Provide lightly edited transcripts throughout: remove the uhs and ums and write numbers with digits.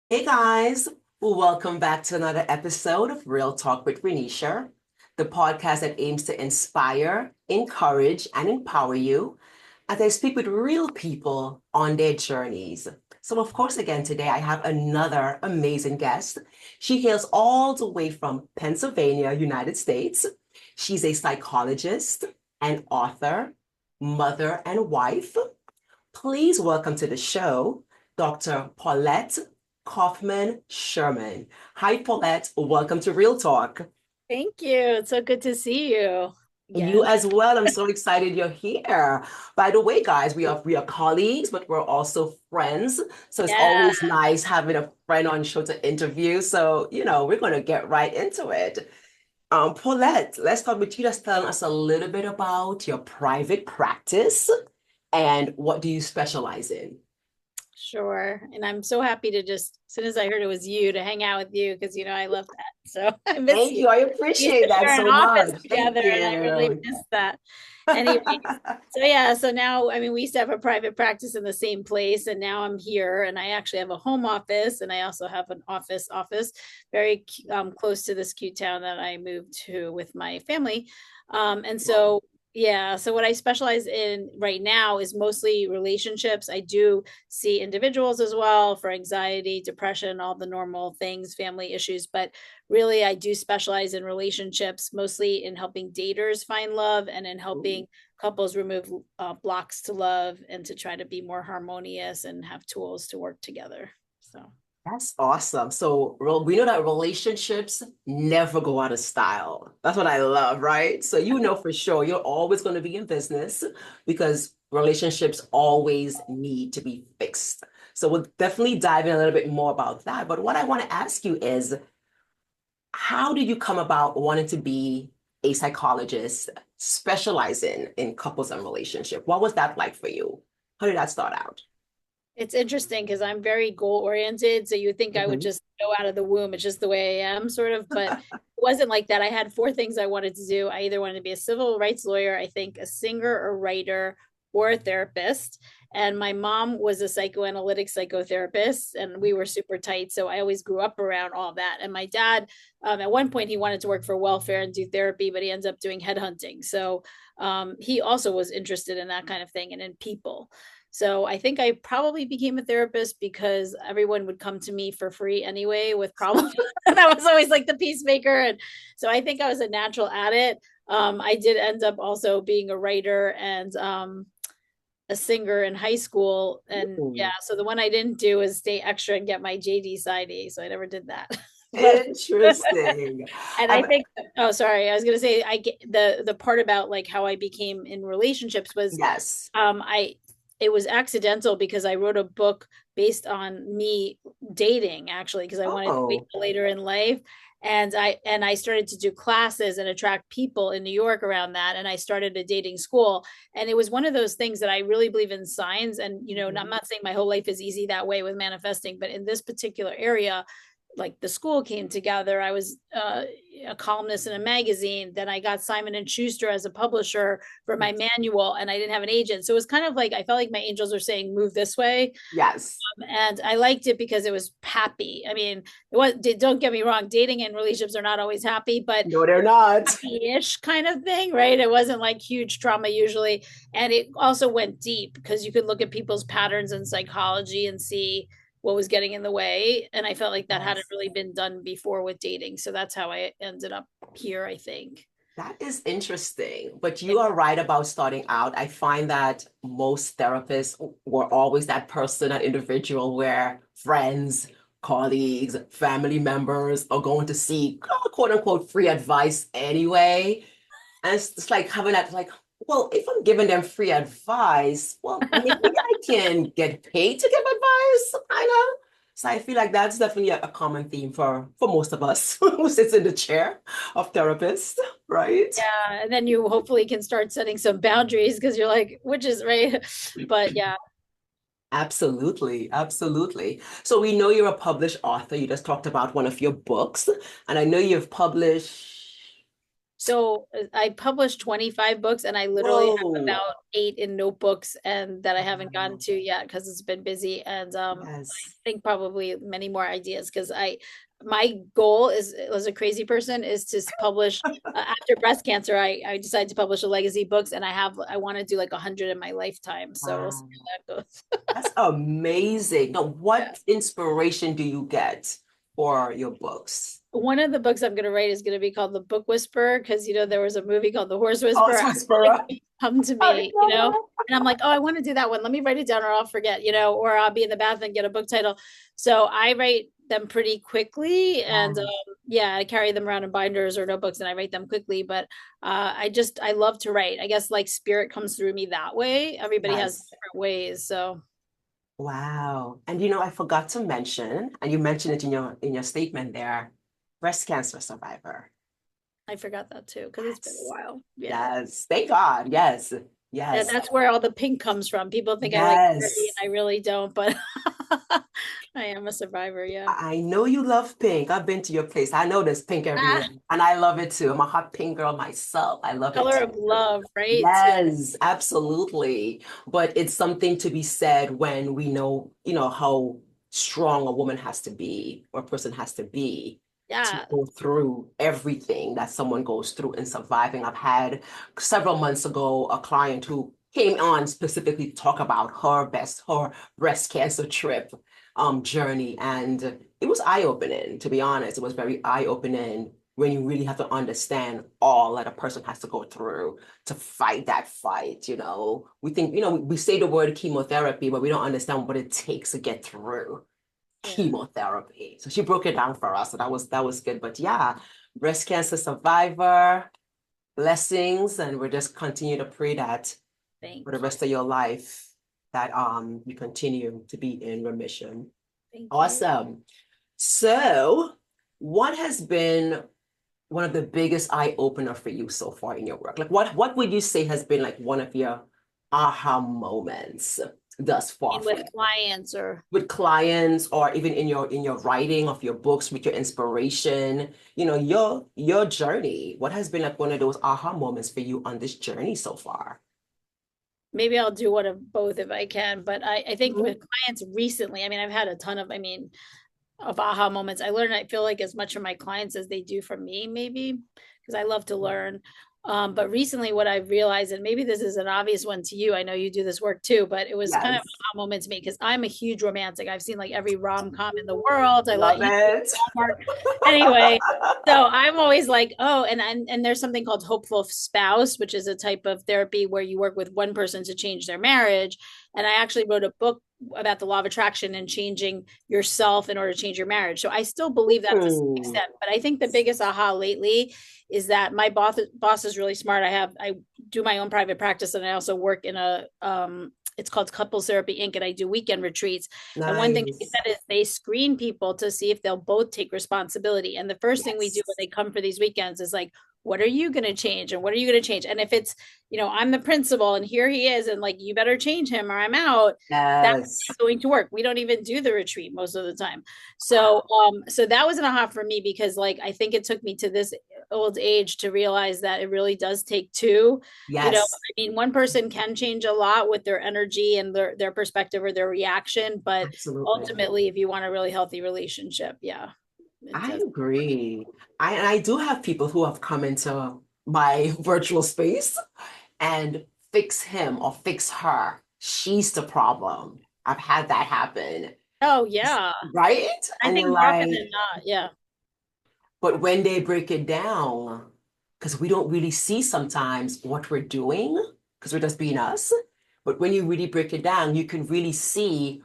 Hey guys, welcome back to another episode of Real Talk with Renisha, the podcast that aims to inspire, encourage, and empower you as I speak with real people on their journeys. So, of course, again, today I have another amazing guest. She hails all the way from Pennsylvania, United States. She's a psychologist, an author, mother, and wife. Please welcome to the show Dr. Paulette Kaufman Sherman. Hi, Paulette. Welcome to Real Talk. Thank you. It's so good to see you You again. as well. I'm so excited you're here. By the way, guys, we are colleagues, but we're also friends. So it's Yeah, always nice having a friend on show to interview. So, we're going to get right into it. Paulette, let's start with you just telling us a little bit about your private practice and what do you specialize in? sure. And I'm so happy to just, as soon as I heard it was you, to hang out with you because I love that. So I miss Thank you. you. I We used appreciate to that share an so office much. Thank together and I really you. miss that. Anyway, so yeah, so now, we used to have a private practice in the same place, and now I'm here, and I actually have a home office, and I also have an office very close to this cute town that I moved to with my family. And Wow. so yeah, so what I specialize in right now is mostly relationships. I do see individuals as well for anxiety, depression, all the normal things, family issues, but really I do specialize in relationships, mostly in helping daters find love and in helping Ooh, couples remove blocks to love and to try to be more harmonious and have tools to work together. So, that's awesome. So we know that relationships never go out of style. That's what I love, right? So you know for sure you're always going to be in business because relationships always need to be fixed. So we'll definitely dive in a little bit more about that. But what I want to ask you is, how did you come about wanting to be a psychologist specializing in couples and relationship? What was that like for you? How did that start out? it's interesting because I'm very goal oriented. So you would think I would Mhm. just go out of the womb. It's just the way I am, sort of. But it wasn't like that. I had four things I wanted to do. I either wanted to be a civil rights lawyer, I think a singer, a writer, or a therapist. And my mom was a psychoanalytic psychotherapist, and we were super tight. So I always grew up around all that. And my dad, at one point, he wanted to work for welfare and do therapy, but he ends up doing headhunting. So he also was interested in that kind of thing and in people. So I think I probably became a therapist because everyone would come to me for free anyway with problems. And I was always like the peacemaker. And so I think I was a natural at it. I did end up also being a writer and a singer in high school. And yeah, Ooh, so the one I didn't do is stay extra and get my JD side A. So I never did that. but interesting. and I I've, think, oh, sorry, I was gonna say I get the part about like how I became in relationships was yes. I it was accidental because I wrote a book based on me dating actually because I wanted to wait Oh, till later in life, and I started to do classes and attract people in New York around that, and I started a dating school, and it was one of those things that I really believe in signs, and I'm mhm. not saying my whole life is easy that way with manifesting, but in this particular area, like the school came together. I was a columnist in a magazine. Then I got Simon and Schuster as a publisher for my manual, and I didn't have an agent. So it was kind of like I felt like my angels were saying, "Move this way," Yes. and I liked it because it was happy. I mean, it was. Don't get me wrong, dating and relationships are not always happy, but No, they're not. happy-ish kind of thing, right? It wasn't like huge trauma usually, and it also went deep because you could look at people's patterns and psychology and see what was getting in the way. And I felt like that hadn't Yes. really been done before with dating, so that's how I ended up here, I think. That is interesting, but you are right about starting out. I find that most therapists were always that person, that individual where friends, colleagues, family members are going to seek quote unquote free advice anyway. And it's like having that, like, well, if I'm giving them free advice, well, maybe I can get paid to give advice, kind of. So I feel like that's definitely a common theme for most of us who sits in the chair of therapist, right? Yeah, and then you hopefully can start setting some boundaries because you're like, which is right. But yeah, Absolutely, absolutely. So we know you're a published author. You just talked about one of your books, and I know you've published. So I published 25 books and I literally have Whoa. about 8 in notebooks and that I haven't gotten Wow. to yet because it's been busy. And I Yes. think probably many more ideas because my goal is, as a crazy person, is to publish after breast cancer. I decided to publish a legacy books and I want to do like 100 in my lifetime. So we'll see Wow. how that goes. That's amazing. Now, Yeah. what inspiration do you get for your books? One of the books I'm going to write is going to be called The Book Whisperer because there was a movie called The Horse Oh, Whisperer. it's I feel like Whisperer. they come to I me, love and I'm like, oh, I want to do that one. Let me write it down or I'll forget, or I'll be in the bath and get a book title. So I write them pretty quickly, and it. yeah, I carry them around in binders or notebooks and I write them quickly. But I love to write. I guess like spirit comes through me that way. Everybody has Yes. different ways, so Wow. And I forgot to mention, and you mentioned it in your statement there, breast cancer survivor. I forgot that too because it's been a Yes. while. Yeah. Yes. Thank God. Yes. Yeah, Yes. that's where all the pink comes from. People think I like party and Yes. I really don't, but I am a survivor. Yeah. I know you love pink. I've been to your place. I know there's pink everywhere. Ah, And I love it too. I'm a hot pink girl myself. I love it color too. of love, right? Yeah. Yes, absolutely. But it's something to be said when we know, how strong a woman has to be or a person has to be to Yeah. go through everything that someone goes through in surviving. I've had several months ago a client who came on specifically to talk about her breast cancer trip journey. And it was eye-opening, to be honest. It was very eye-opening when you really have to understand all that a person has to go through to fight that fight. We think, we say the word chemotherapy, but we don't understand what it takes to get through Yeah. chemotherapy. So she broke it down for us. So that was good. But yeah, breast cancer survivor, blessings, and we'll just continue to pray that for the Thank you. rest of your life that you continue to be in remission. Thank you. Awesome. So, what has been one of the biggest eye opener for you so far in your work? Like what would you say has been like one of your aha moments thus far for With you? clients or With clients or even in your writing of your books with your inspiration, your journey. What has been like one of those aha moments for you on this journey so far? maybe I'll do one of both if I can. But I think Mhm. with clients recently, I mean, I've had a ton of aha moments. I learn, I feel like as much from my clients as they do from me, maybe, because I love to learn. But recently, what I've realized, and maybe this is an obvious one to you, I know you do this work too, but it was kind of Yes. a moment to me because I'm a huge romantic. I've seen like every rom-com in the world. I let Love you it. Hallmark. Anyway, so I'm always like, oh, and there's something called hopeful spouse, which is a type of therapy where you work with one person to change their marriage. And I actually wrote a book about the law of attraction and changing yourself in order to change your marriage. So I still believe that to some Hmm. extent, but I think the biggest aha lately is that my boss is really smart. I do my own private practice and I also work in a it's called Couples Therapy Inc. and I do weekend retreats. And one thing she Nice. said is they screen people to see if they'll both take responsibility. And the first thing we do when Yes. they come for these weekends is like, what are you going to change and what are you going to change? And if it's, I'm the principal and here he is and like you better change him or I'm out, that's Yes. not going to work. We don't even do the retreat most of the time. So that was an aha for me because like I think it took me to this old age to realize that it really does take two. Yes. I mean, one person can change a lot with their energy and their perspective or their reaction, but Absolutely. ultimately, if you want a really healthy relationship, yeah, it I does. agree. And I do have people who have come into my virtual space and fix him or fix her. She's the problem. I've had that happen, Oh yeah, right? I And think then more often like, than not, yeah, but when they break it down, because we don't really see sometimes what we're doing, because we're just being us. But when you really break it down, you can really see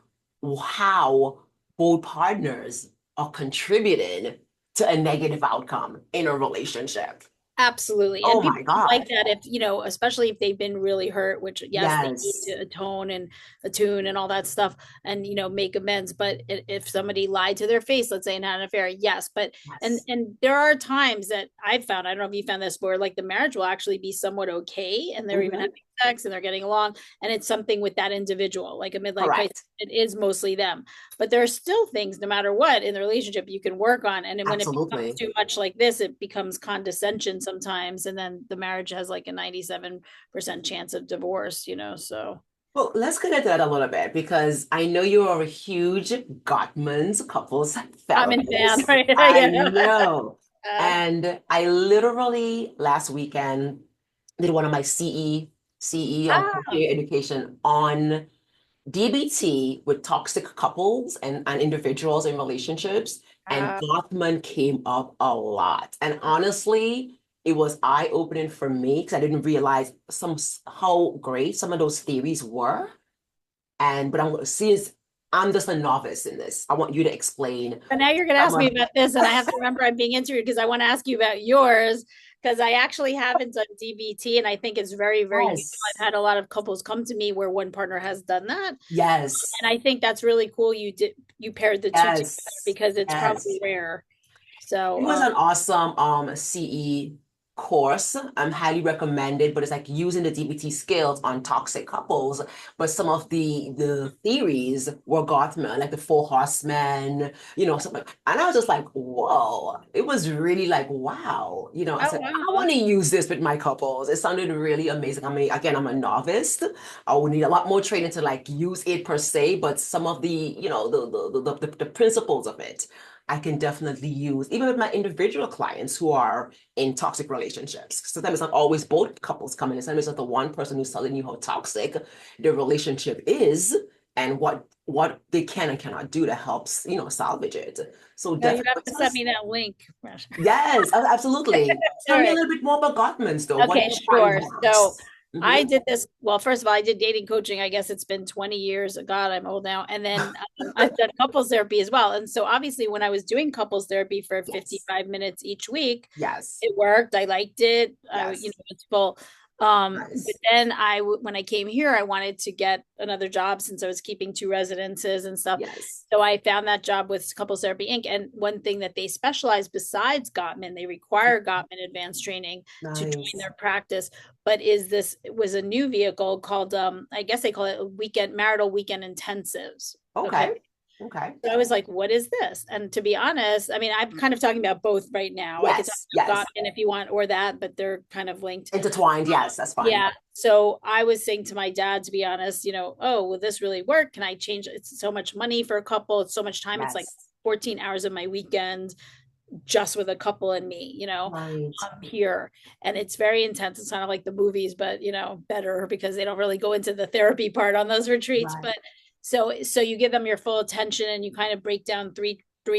how both partners are contributing to a negative outcome in a relationship. absolutely. And Oh people my don't like God. that if especially if they've been really hurt, which yes, they need to Yes. atone and attune and all that stuff, and make amends. But if somebody lied to their face, let's say and had an affair, yes. But Yes. and there are times that I've found, I don't know if you found this, where like the marriage will actually be somewhat okay, and they're even Hmm. having sex and they're getting along, and it's something with that individual, like a midlife crisis. Correct. It is mostly them, but there are still things, no matter what, in the relationship you can work on. And then when it becomes Absolutely. too much like this, it becomes condescension sometimes, and then the marriage has like a 97% chance of divorce, so. Well, let's get into that a little bit because I know you are a huge Gottman's couples I'm in fan, therapist. right? I Yeah. know. Uh, And I literally last weekend did one of my CE ah, continuing education on DBT with toxic couples and individuals in relationships, and ah, Goffman came up a lot. And honestly, it was eye-opening for me because I didn't realize how great some of those theories were. But since I'm just a novice in this, I want you to explain. but now you're going to I'm ask me a about this, and I have to remember I'm being interviewed because I want to ask you about yours, because I actually haven't done DBT, and I think it's very, very useful. yes, I've had a lot of couples come to me where one partner has done that, yes, and I think that's really cool. You paired the two together yes, because it's probably yes. rare. It So, was an awesome CE course. I'm highly recommended, but it's like using the DBT skills on toxic couples. But some of the theories were Gottman, like the four horsemen, something. And I was just like, whoa. It was really like, wow. I oh said, I wow. want to use this with my couples. It sounded really amazing. I mean, again, I'm a novice. I would need a lot more training to like use it per se, but some of the, the principles of it I can definitely use, even with my individual clients who are in toxic relationships. Sometimes it's not always both couples coming in. Sometimes it's not the one person who's telling you how toxic the relationship is and what they can and cannot do to help, salvage it. So No, you definitely, have to send me that link. yes, absolutely. All Tell me a right. little bit more about Gottman's though. What do Okay, you find sure. So works? Hmm. I did this. Well, first of all, I did dating coaching. I guess it's been 20 years. God, I'm old now. And then I've done couples therapy as well. And so obviously, when I was doing couples therapy for Yes, 55 minutes each week, yes, it worked. I liked it. yes, It's full. But nice. then when I came here, I wanted to get another job since I was keeping two residences and stuff. Yes, So I found that job with Couples Therapy Inc. And one thing that they specialize besides Gottman, they require Gottman advanced training to join nice. their practice. But it was a new vehicle called I guess they call it marital weekend intensives. Okay. Okay, okay. So I was like, what is this? And to be honest, I mean, I'm kind of talking about both right now. I could talk Yes, about yes. Gottman if you want, or that, but they're kind of linked. Intertwined, yes, that's fine. Yeah. So I was saying to my dad, to be honest, oh, will this really work? Can I change? It's so much money for a couple. It's so much time. It's like Yes, 14 hours of my weekend just with a couple and me, right, here. And it's very intense. It's kind of like the movies, but, better because they don't really go into the therapy part on those retreats. right. But so you give them your full attention and you kind of break down three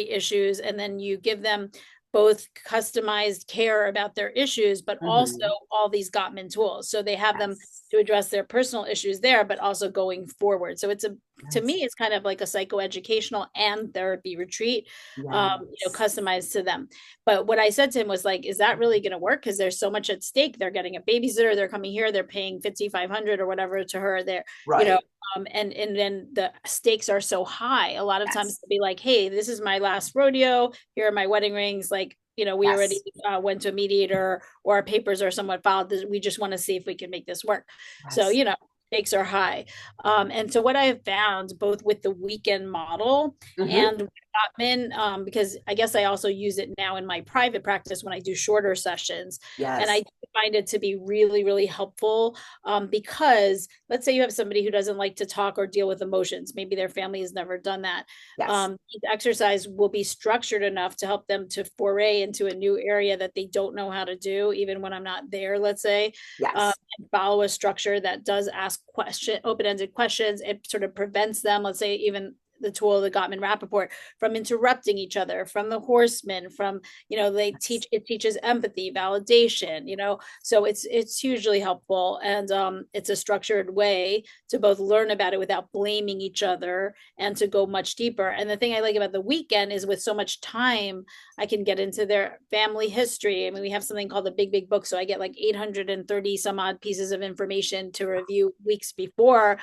issues, and then you give them both customized care about their issues, but also Hmm. all these Gottman tools. So they have them Yes, to address their personal issues there, but also going forward. So to yes, me, it's kind of like a psychoeducational and therapy retreat, yes, customized to them. But what I said to him was like, is that really going to work? Because there's so much at stake. They're getting a babysitter. They're coming here. They're paying 5,500 or whatever to her. They're, you know, right. and then the stakes are so high. A lot of times Yes, they'll be like, hey, this is my last rodeo. Here are my wedding rings. Like, we already yes, went to a mediator, or our papers are somewhat filed. We just want to see if we can make this work. So, yes. stakes are high. And so what I have found both with the weekend model Hmm. and with Gottman, because I guess I also use it now in my private practice when I do shorter sessions. And I Yes, find it to be really, really helpful, because let's say you have somebody who doesn't like to talk or deal with emotions. Maybe their family has never done that. yes, Each exercise will be structured enough to help them to foray into a new area that they don't know how to do, even when I'm not there, let's say. yes, And follow a structure that does ask open-ended questions. It sort of prevents them, let's say, even the tool of the Gottman Rappaport, from interrupting each other, from the horsemen, from, yes, it teaches empathy, validation, so it's hugely helpful. And it's a structured way to both learn about it without blaming each other and to go much deeper. And the thing I like about the weekend is with so much time, I can get into their family history. I mean, we have something called the Big Book. So I get like 830 some odd pieces of information to review weeks before.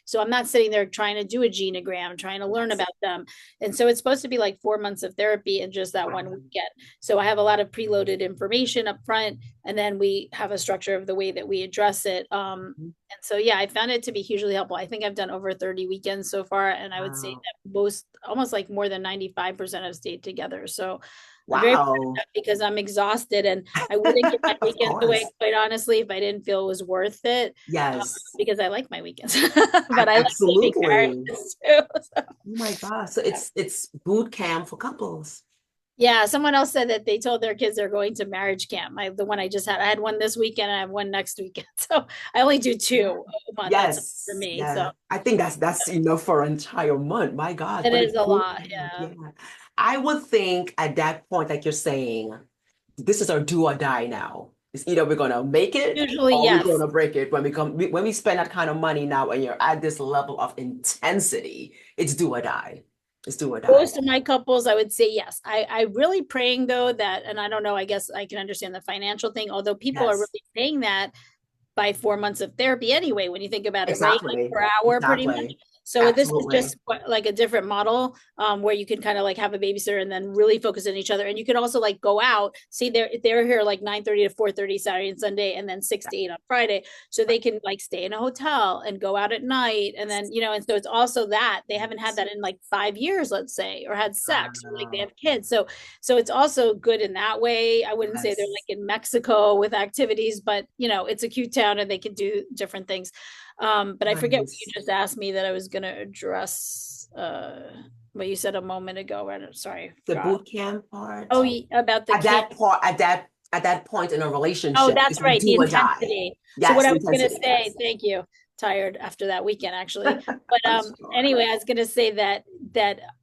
So I'm not sitting there trying to do a genogram, trying to learn yes. about them. And so it's supposed to be like 4 months of therapy in just that one Wow. weekend. So I have a lot of preloaded information up front. and then we have a structure of the way that we address it. And so, yeah, I found it to be hugely helpful. I think I've done over 30 weekends so far, and I would say Wow. that most, almost like more than 95% have stayed together. So I'm very proud of Wow. that because I'm exhausted and I wouldn't give my Of weekends away, course. quite honestly, if I didn't feel it was worth it. uh, Yes. because I like my weekends, but I like taking care of Absolutely. this too. So, Oh my gosh. So yeah. it's boot camp for couples. Yeah, someone else said that they told their kids they're going to marriage camp. The one I just had, I had one this weekend and I have one next weekend. So I only do Yeah. two a month. That's for Yes. me. So Yeah. I think that's enough for an entire month. My gosh. it But is it's a boot lot. camp. Yeah. Yeah. I would think at that point, like you're saying, this is our do or die now. It's either we're gonna make it Usually, or we're yes. gonna break it. When we spend that kind of money now and you're at this level of intensity, it's do or die. It's do or die. Most of my couples, I would say yes. I really praying though that, and I don't know, I guess I can understand the financial thing, although people are Yes. really saying that by 4 months of therapy anyway, when you think about it, right? Like Exactly. per hour, pretty much. Exactly. So this is Absolutely. just like a different model, where you can kind of like have a babysitter and then really focus on each other. And you can also like go out. See, they're here like 9:30 to 4:30 Saturday and Sunday, and then 6 to 8 on Friday. So they can like stay in a hotel and go out at night. And then, and so it's also that they haven't had that in like 5 years, let's say, or had sex, or like they Wow. have kids. So it's also good in that way. I wouldn't say they're like Yes. in Mexico with activities, but it's a cute town and they can do different things. But I forget what you Nice. just asked me that I was going to address. What you said a moment ago. Right? Sorry, I The forgot. boot camp part. Oh, about the camp. At that point in a Oh, relationship, that's it's a right. The do or die. intensity. So what Yes, I the was gonna intensity. say, Yes. thank you. Tired after that weekend, actually. But I'm sure. anyway, I was gonna say that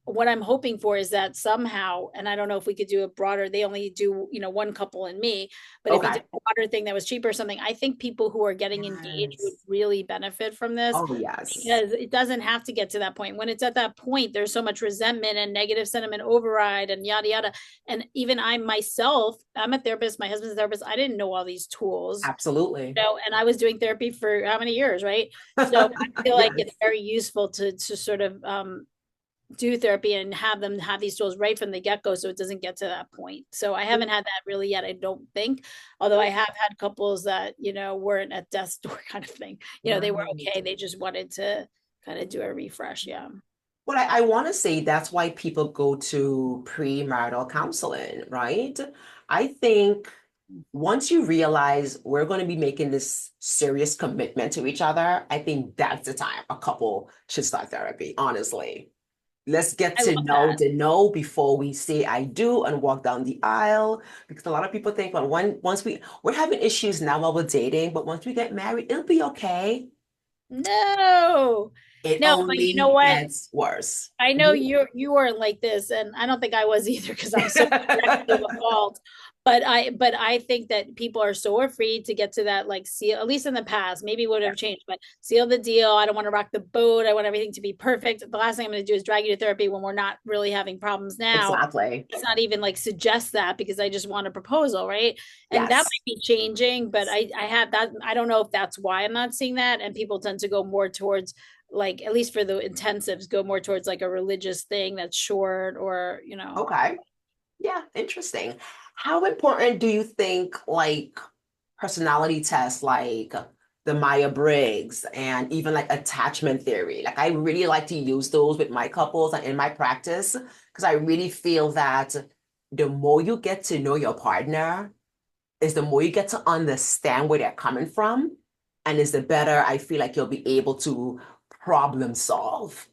what I'm hoping for is that somehow, and I don't know if we could do a broader, they only do, one couple and me, but if you did Okay. a broader thing that was cheaper or something, I think people who are getting engaged would Yes. really benefit from this Oh, yes. because it doesn't have to get to that point. When it's at that point, there's so much resentment and negative sentiment override and yada yada. And even I myself, I'm a therapist, my husband's a therapist. I didn't know all these tools, Absolutely. and I was doing therapy for how many years, right? So I feel like it's Yes. very useful to sort of do therapy and have them have these tools right from the get-go so it doesn't get to that point. So I haven't had that really yet, I don't think. Although I have had couples that, weren't at death's door kind of thing. They were Right. okay. They just wanted to kind of do a refresh. Yeah. Well, I want to say that's why people go to premarital counseling, right? I think once you realize we're going to be making this serious commitment to each other, I think that's the time a couple should start therapy, honestly. Let's get I to love know that. the know before we say I do and walk down the aisle. Because a lot of people think, well, once we're having issues now while we're dating, but once we get married, it'll be okay. No. It No, but you know only what? gets worse. I know Mhm. you weren't like this, and I don't think I was either because I'm so directly to a fault. But I think that people are so afraid to get to that like seal, at least in the past, maybe it would have changed, but seal the deal. I don't want to rock the boat. I want everything to be perfect. The last thing I'm going to do is drag you to therapy when we're not really having problems now. Exactly. It's not even like suggest that because I just want a proposal, right? And that Yes. might be changing, but I have that. I don't know if that's why I'm not seeing that. And people tend to go more towards like, at least for the intensives, go more towards like a religious thing that's short or. Okay. Yeah, interesting. How important do you think like personality tests like the Myers-Briggs and even like attachment theory? Like I really like to use those with my couples and in my practice because I really feel that the more you get to know your partner is the more you get to understand where they're coming from and is the better I feel like you'll be able to problem solve.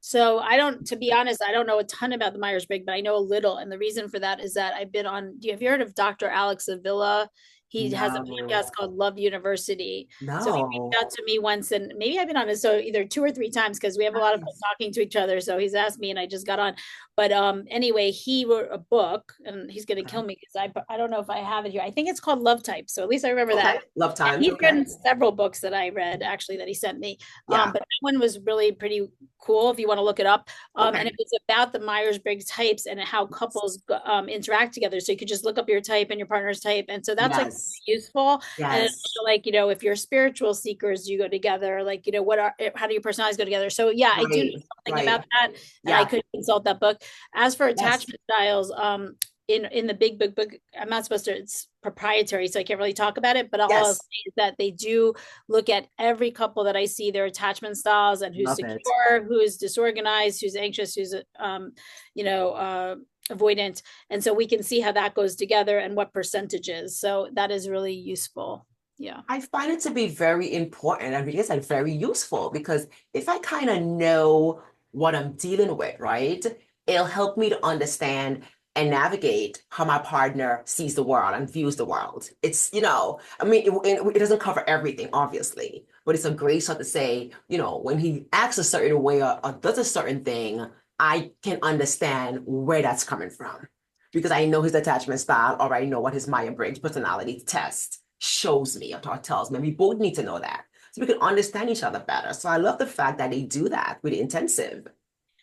So to be honest, I don't know a ton about the Myers-Briggs, but I know a little. And the reason for that is that I've been on, have you heard of Dr. Alex Avila? He has a No, podcast called Love University. So he reached no. out to me once, and maybe I've been on it so either 2 or 3 times because we have a lot of fun Nice. talking to each other. So he's asked me and I just got on. But anyway, he wrote a book and he's gonna kill Okay. me because I don't know if I have it here. I think it's called Love Type. So at least I remember Okay. that. Love And times. he's Okay. written several books that I read actually that he sent me. Yeah. But that one was really pretty cool if you want to look it up. And it Okay. was about the Myers-Briggs types and how couples interact together. So you could just look up your type and your partner's type. And so that's like Yes. useful. And Yes. also like, if you're spiritual seekers, you go together, like, how do your personalities go together? So yeah, I do know Right. something about Right. that. And I Yeah. could consult that book. As for Yes. attachment styles, in the big book, I'm not supposed to, it's proprietary, so I can't really talk about it, but all I'll Yes, say is that they do look at every couple that I see, their attachment styles, and who's love it. secure, who is disorganized, who's anxious, who's you know, avoidant. And so we can see how that goes together and what percentages. So that is really useful. Yeah. I find it to be very important and because it's very useful because if I kind of know what I'm dealing with, right, it'll help me to understand and navigate how my partner sees the world and views the world. It's, I mean, it doesn't cover everything, obviously, but it's a great start to say, when he acts a certain way or does a certain thing, I can understand where that's coming from because I know his attachment style or I know what his Myers-Briggs personality test shows me or tells me. We both need to know that so we can understand each other better. So I love the fact that they do that with intensive.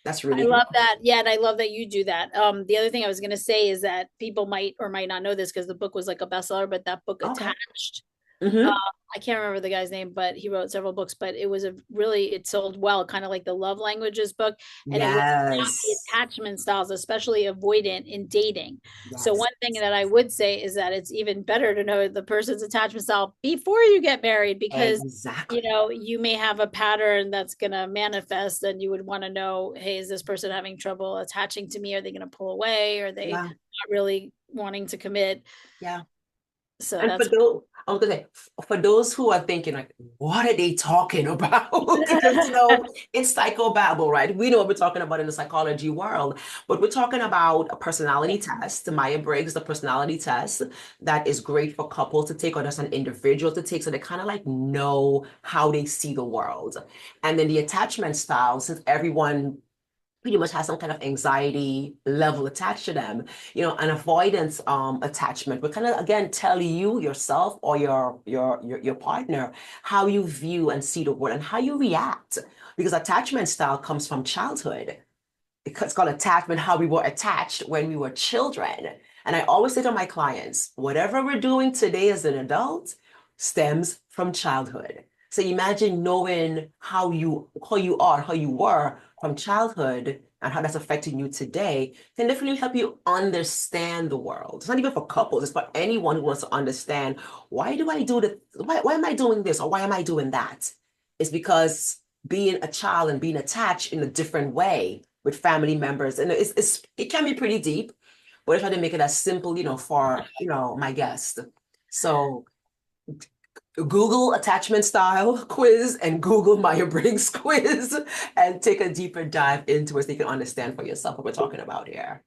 That's I really love cool. that. Yeah, and I love that you do that. The other thing I was going to say is that people might or might not know this because the book was like a bestseller, but that book Okay. Attached, uh, Mm-hmm. I can't remember the guy's name, but he wrote several books, but it was a really, it sold well, kind of like the love languages book. And it was about the Yes. attachment styles, especially avoidant in dating. So Yes. one thing that I would say is that it's even better to know the person's attachment style before you get married, because Exactly. you may have a pattern that's going to manifest and you would want to know, hey, is this person having trouble attaching to me? Are they going to pull away? Are they Yeah. not really wanting to commit? Yeah. So And for that's those, I was gonna say, for those who are thinking like, what are they talking about? Because it's psychobabble, right? We know what we're talking about in the psychology world, but we're talking about a personality test. The Myers-Briggs is a personality test that is great for couples to take or just an individual to take, so they kind of like know how they see the world. And then the attachment style, since everyone pretty much has some kind of anxiety level attached to them, an avoidance attachment will kind of again tell you yourself or your partner how you view and see the world and how you react. Because attachment style comes from childhood. It's called attachment, how we were attached when we were children. And I always say to my clients, whatever we're doing today as an adult stems from childhood. So imagine knowing how you were from childhood and how that's affecting you today can definitely help you understand the world. It's not even for couples, it's for anyone who wants to understand why do I do this? Why am I doing this or why am I doing that? It's because being a child and being attached in a different way with family members. And it can be pretty deep, but I try to make it as simple, for, my guest. So Google attachment style quiz and Google Myers-Briggs quiz and take a deeper dive into it so you can understand for yourself what we're talking about here.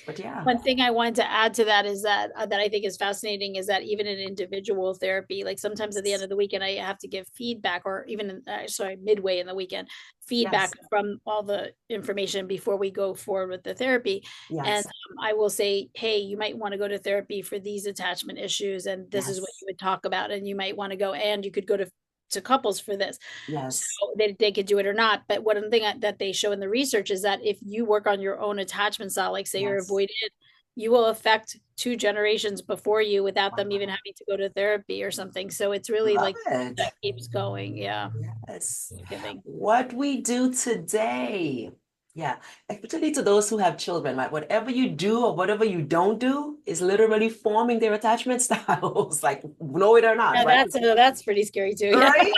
But yeah, one thing I wanted to add to that is that that I think is fascinating is that even in individual therapy, like sometimes at the end of the weekend, I have to give feedback, or even sorry, midway in the weekend, feedback yes, from all the information before we go forward with the therapy. And yes, I will say, hey, you might want to go to therapy for these attachment issues, and this is what yes, you would talk about, and you might want to go, and you could go to couples for this. So yes, they could do it or not. But one thing that they show in the research is that if you work on your own attachment style, like say you're yes. avoidant, you will affect two generations before you without them even Wow. having to go to therapy or something. So it's really Love like it. that keeps going. Yeah. Yes. Giving. What we do today. Yeah. Especially to those who have children, right? Whatever you do or whatever you don't do is literally forming their attachment styles, like know it or not, Yeah, right? that's pretty scary too. Yeah. Right?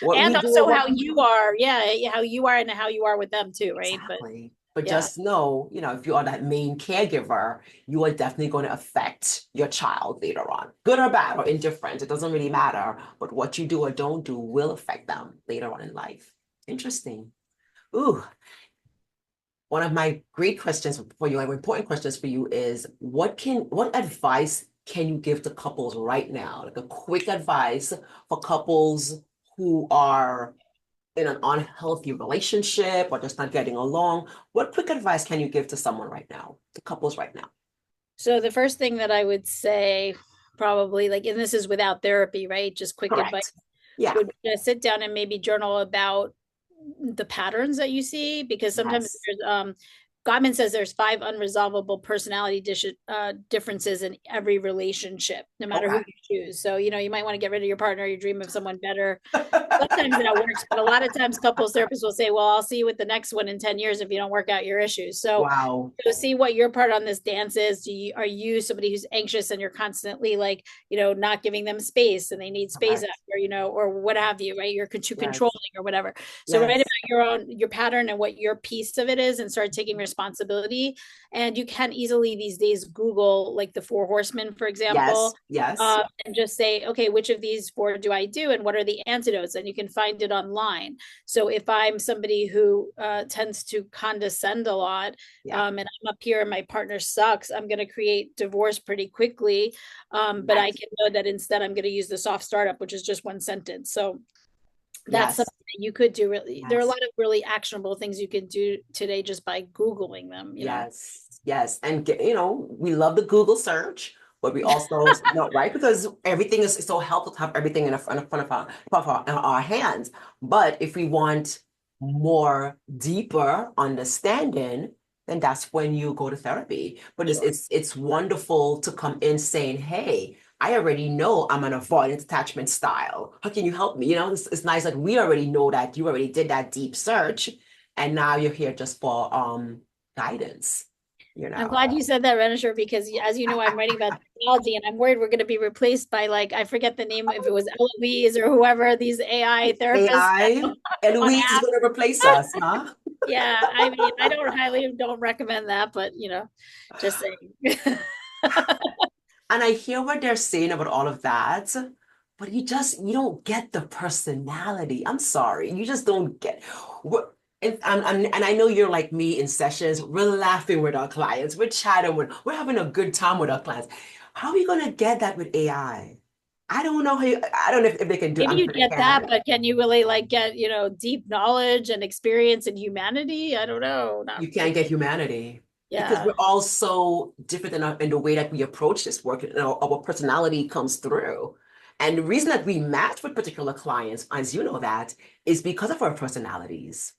What And we do or also what how we you do. are. Yeah, how you are and how you are with them too, right? But Exactly. But yeah. just know, if you are that main caregiver, you are definitely going to affect your child later on. Good or bad or indifferent, it doesn't really matter. But what you do or don't do will affect them later on in life. Interesting. Ooh, one of my great questions for you, like important questions for you is what advice can you give to couples right now? Like a quick advice for couples who are in an unhealthy relationship or just not getting along. What quick advice can you give to someone right now, to couples right now? So the first thing that I would say, probably like, and this is without therapy, right? Just quick advice Correct. Yeah. would be to sit down and maybe journal about the patterns that you see, because sometimes Yes. there's Gottman says there's 5 unresolvable personality differences in every relationship, no matter who Okay. you choose. So, you might want to get rid of your partner, you dream of someone better. Sometimes that works, but a lot of times couples therapists will say, well, I'll see you with the next one in 10 years if you don't work out your issues. So Wow. see what your part on this dance is. Are you somebody who's anxious and you're constantly like, not giving them space and they need space Correct. after, or what have you, right? You're too Yes. controlling or whatever. So write Yes. about your pattern and what your piece of it is and start taking responsibility. And you can easily these days Google like the 4 horsemen, for example, Yes. Yes. and just say, okay, which of these 4 do I do and what are the antidotes? And you can find it online. So if I'm somebody who tends to condescend a lot, Yeah. and I'm up here and my partner sucks, I'm going to create divorce pretty quickly. But I Right. can know that instead I'm going to use the soft startup, which is just one sentence. So that's Yes. something that you could do. Really, there are a Yes. lot of really actionable things you can do today just by Googling them. Yes. Yes. And we love the Google search, but we also not right because everything is so helpful to have everything in front of our hands. But if we want more deeper understanding, then that's when you go to therapy. But it's wonderful to come in saying, hey, I already know I'm an avoidance attachment style. How can you help me? It's nice that we already know that you already did that deep search, and now you're here just for guidance. I'm glad you said that, Renisher, because as you know, I'm writing about technology and I'm worried we're going to be replaced by like, I forget the name, if it was Eloise or whoever, these AI therapists AI, on Eloise is apps. going to replace us, huh? Yeah, I mean, I don't recommend that, but just saying. And I hear what they're saying about all of that, but you don't get the personality. I'm sorry, you just don't get. And I know you're like me in sessions. We're laughing with our clients. We're chatting we're having a good time with our clients. How are we gonna get that with AI? I don't know I don't know if they can do it. Maybe I'm you sure they get that, can. but can you really like get, deep knowledge and experience in humanity? I don't know. Not, You can't get humanity because we're yeah. all so different in the way that we approach this work and our personality comes through. And the reason that we match with particular clients, as you know that, is because of our personalities,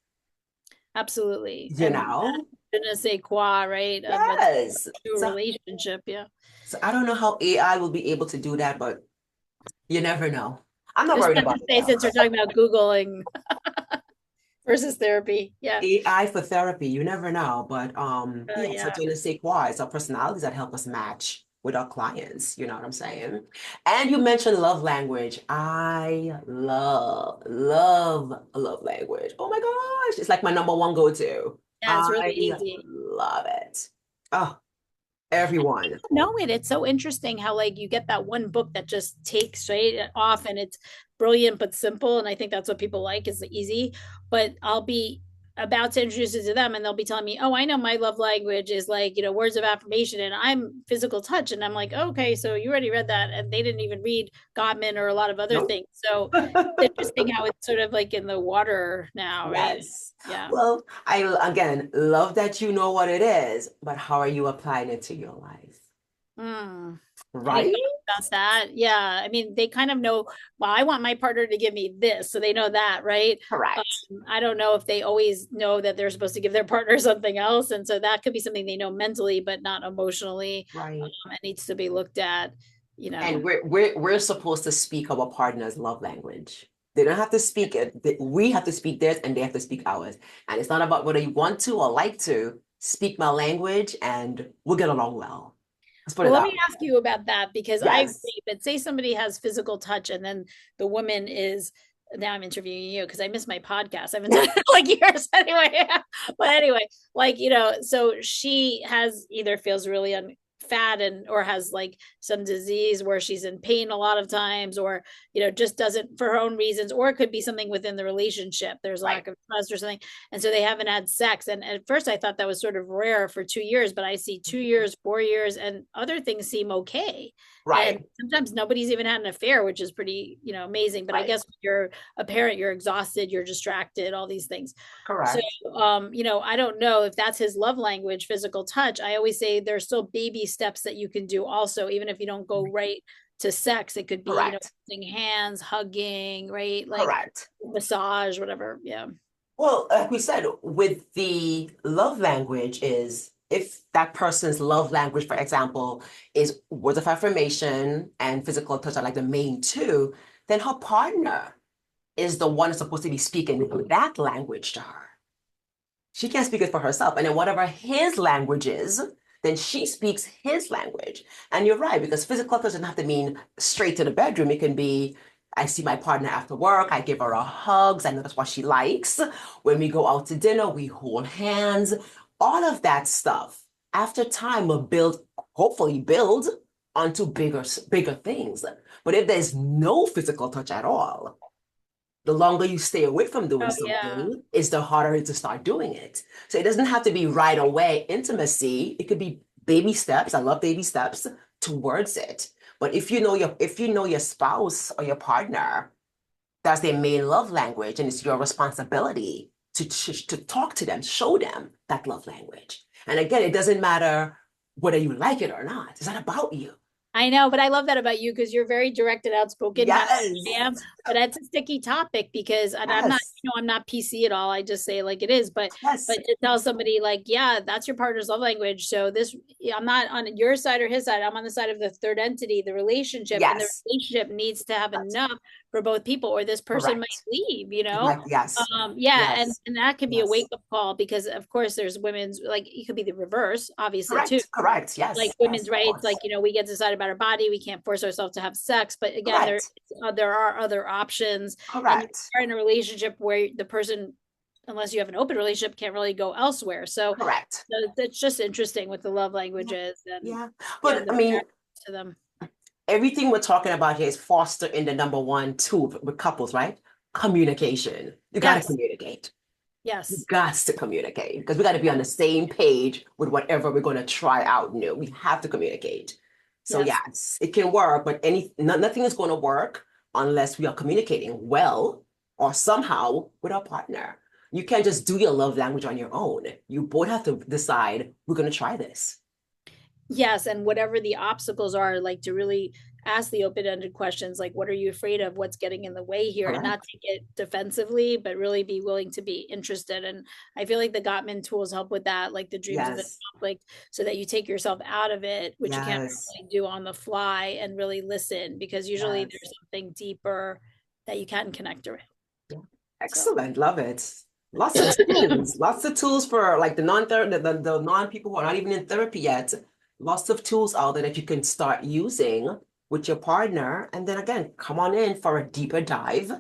Absolutely. you And know? je ne sais quoi, right? Of a Yes. true So, relationship. Yeah. so I don't know how AI will be able to do that, but you never know. I'm not Just worried have to about it say, though. since we're talking about Googling versus therapy. Yeah. AI for therapy, you never know. But yeah, so Yeah. to say why, it's our personalities that help us match with our clients, you know what I'm saying? And you mentioned love language. I love language. Oh my gosh, it's like my number one go-to. Yeah. It's really I easy. love it. Oh, everyone. No, it's so interesting how like you get that one book that just takes straight off and it's brilliant but simple. And I think that's what people like is the easy. But I'll be about to introduce it to them and they'll be telling me, oh, I know my love language is like, words of affirmation and I'm physical touch. And I'm like, okay, so you already read that. And they didn't even read Gottman or a lot of other Nope. things. So it's interesting how it's sort of like in the water now, right? Yes. Yeah. Well, I again love that you know what it is, but how are you applying it to your life? Mm. I Right? thought about that. Yeah. I mean, they kind of know, well, I want my partner to give me this. So they know that, right? Correct. I don't know if they always know that they're supposed to give their partner something else. And so that could be something they know mentally, but not emotionally. Right. It needs to be looked at, And we're supposed to speak our partner's love language. They don't have to speak it. We have to speak theirs and they have to speak ours. And it's not about whether you want to or like to speak my language and we'll get along well. Let's put it Well, let that me way. ask you about that because I Yes. agree, but say somebody has physical touch and then the woman is now I'm interviewing you because I missed my podcast. I haven't done it like years anyway. But anyway, like, so she has either feels really fat and or has like some disease where she's in pain a lot of times or just doesn't for her own reasons or it could be something within the relationship there's a Right. lack of trust or something and so they haven't had sex and at first I thought that was sort of rare for 2 years but I see 2 years 4 years and other things seem okay and Right. sometimes nobody's even had an affair which is pretty amazing but I Right. guess when you're a parent you're exhausted you're distracted all these things so Correct. I don't know if that's his love language, physical touch. I always say there's still baby steps that you can do also, even if you don't go right to sex. It could be, Correct. holding hands, hugging, right? Like Correct. massage, whatever. Yeah. Well, like we said, with the love language is if that person's love language, for example, is words of affirmation and physical touch are like the main two, then her partner is the one supposed to be speaking that language to her. She can't speak it for herself. And then whatever his language is, then she speaks his language. And you're right, because physical touch doesn't have to mean straight to the bedroom. It can be, I see my partner after work, I give her a hugs, I know that's what she likes. When we go out to dinner, we hold hands, all of that stuff. After time will build, hopefully build onto bigger things. But if there's no physical touch at all, the longer you stay away from doing Oh yeah. something, is the harder to start doing it. So it doesn't have to be right away intimacy. It could be baby steps. I love baby steps towards it. But if you know your spouse or your partner, that's their main love language, and it's your responsibility to talk to them, show them that love language. And again, it doesn't matter whether you like it or not. It's not about you. I know, but I love that about you because you're very direct and outspoken. Not Yes. I am, but it's a sticky topic because, and I'm not, Yes. I'm not PC at all. I just say like it is, but Yes. to tell somebody like, yeah, that's your partner's love language. So this, yeah, I'm not on your side or his side. I'm on the side of the third entity, the relationship, and the Yes. relationship needs to have Yes. enough for both people, or this person might Correct. leave. Correct. Yes. Yeah, and Yes. that could be a wake Yes. up call because of course there's women's like it could be the reverse, obviously too, Correct. Correct. like Yes. Yes. women's Of rights, like course. we get to decide about our body, we can't force ourselves to have sex, but again, Correct. there are other options, and you Correct. are in a relationship where the person, unless you have an open relationship, can't really go elsewhere. So Correct. it's just interesting with the love Yeah. languages and Yeah. yeah, But the I mean, variables to them. everything we're talking about here is foster in the number one tool with couples, right? Communication. You got to Yes, communicate. You yes, got to communicate because we got to be on the same page with whatever we're going to try out new. We have to communicate. So yes. yes, it can work, but nothing is going to work unless we are communicating well or somehow with our partner. You can't just do your love language on your own. You both have to decide we're going to try this. Yes, and whatever the obstacles are, like to really ask the open-ended questions, like what are you afraid of? What's getting in the way here? And not Correct. take it defensively, but really be willing to be interested. And I feel like the Gottman tools help with that, like the dreams of the Yes. conflict, so that you take yourself out of it, which you can't Yes. really do on the fly, and really listen, because usually Yes. there's something deeper that you can connect around. Yeah. So Excellent. Love it. Lots of tools. Lots of tools for like the non-therapy, the non-people who are not even in therapy yet. Lots of tools out there that you can start using with your partner. And then again, come on in for a deeper dive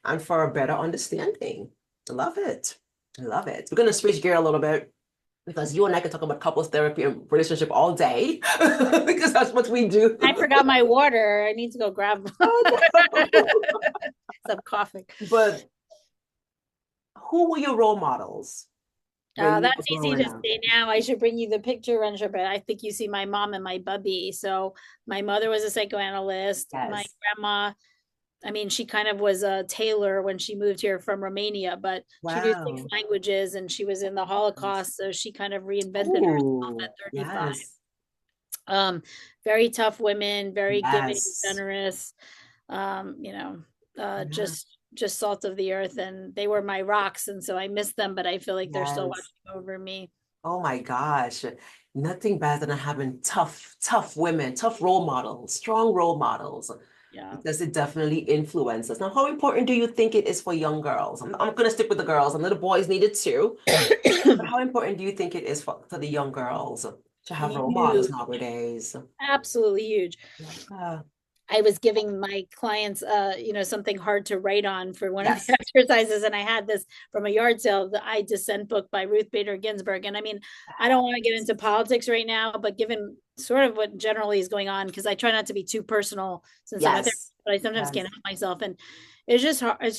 and for a better understanding. Love it. Love it. We're going to switch gear a little bit because you and I can talk about couples therapy and relationship all day because that's what we do. I forgot my water. I need to go grab some coffee. But who were your role models when you were That's easy growing to up? say now. I should bring you the picture, Rensha, but I think you see my mom and my bubby. So my mother was a psychoanalyst. My Yes. grandma, I mean, she kind of was a tailor when she moved here from Romania, but she knew six Wow. languages and she was in the Yes. Holocaust. So she kind of reinvented herself Oh, at 35. yes. Um, Very tough women, very giving, Yes. generous, Yeah. just salt of the earth, and they were my rocks, and so I miss them, but I feel like they're still Yes. watching over me. Oh my gosh. Nothing better than having tough women, tough role models, strong role models, Yeah. because it definitely influences. Now, how important do you think it is for young girls? I'm going to stick with the girls. I know the boys need it too, but how important do you think it is for the young girls to have role models Huge, nowadays? absolutely huge. Yeah. I was giving my clients, something hard to write on for one of the Yes. exercises, and I had this from a yard sale, the I Dissent book by Ruth Bader Ginsburg. And I mean, I don't want to get into politics right now, but given sort of what generally is going on, because I try not to be too personal since I'm a therapist, Yes. but I sometimes Yes. can't help myself. And it's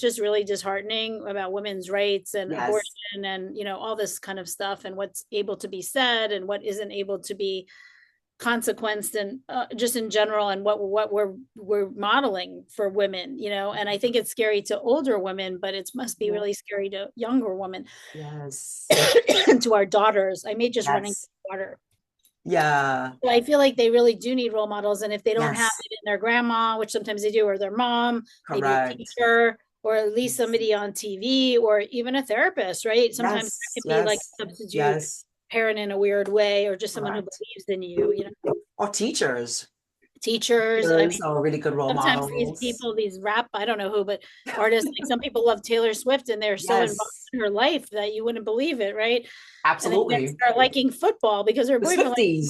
just really disheartening about women's rights and Yes. abortion and all this kind of stuff, and what's able to be said and what isn't able to be consequenced, and just in general, and what we're modeling for women, and I think it's scary to older women, but it must be Yeah. really scary to younger women. Yes. And to our daughters, I may just running Yes. water. Yeah. So I feel like they really do need role models, and if they don't have Yes. it in their grandma, which sometimes they do, or their mom, maybe a Correct. teacher, or at least somebody on TV, or even a therapist, right? Sometimes that Yes, could be like yes, a substitute yes, parent in a weird way, or just someone who correct. believes in you, Or teachers. teachers. I Teachers mean, are really good role sometimes these models. people, these rap, I don't know who, but artists, like some people love Taylor Swift and they're so involved Yes, in her life that you wouldn't believe it, right? And then they absolutely. start liking football because her The boyfriend Swifties.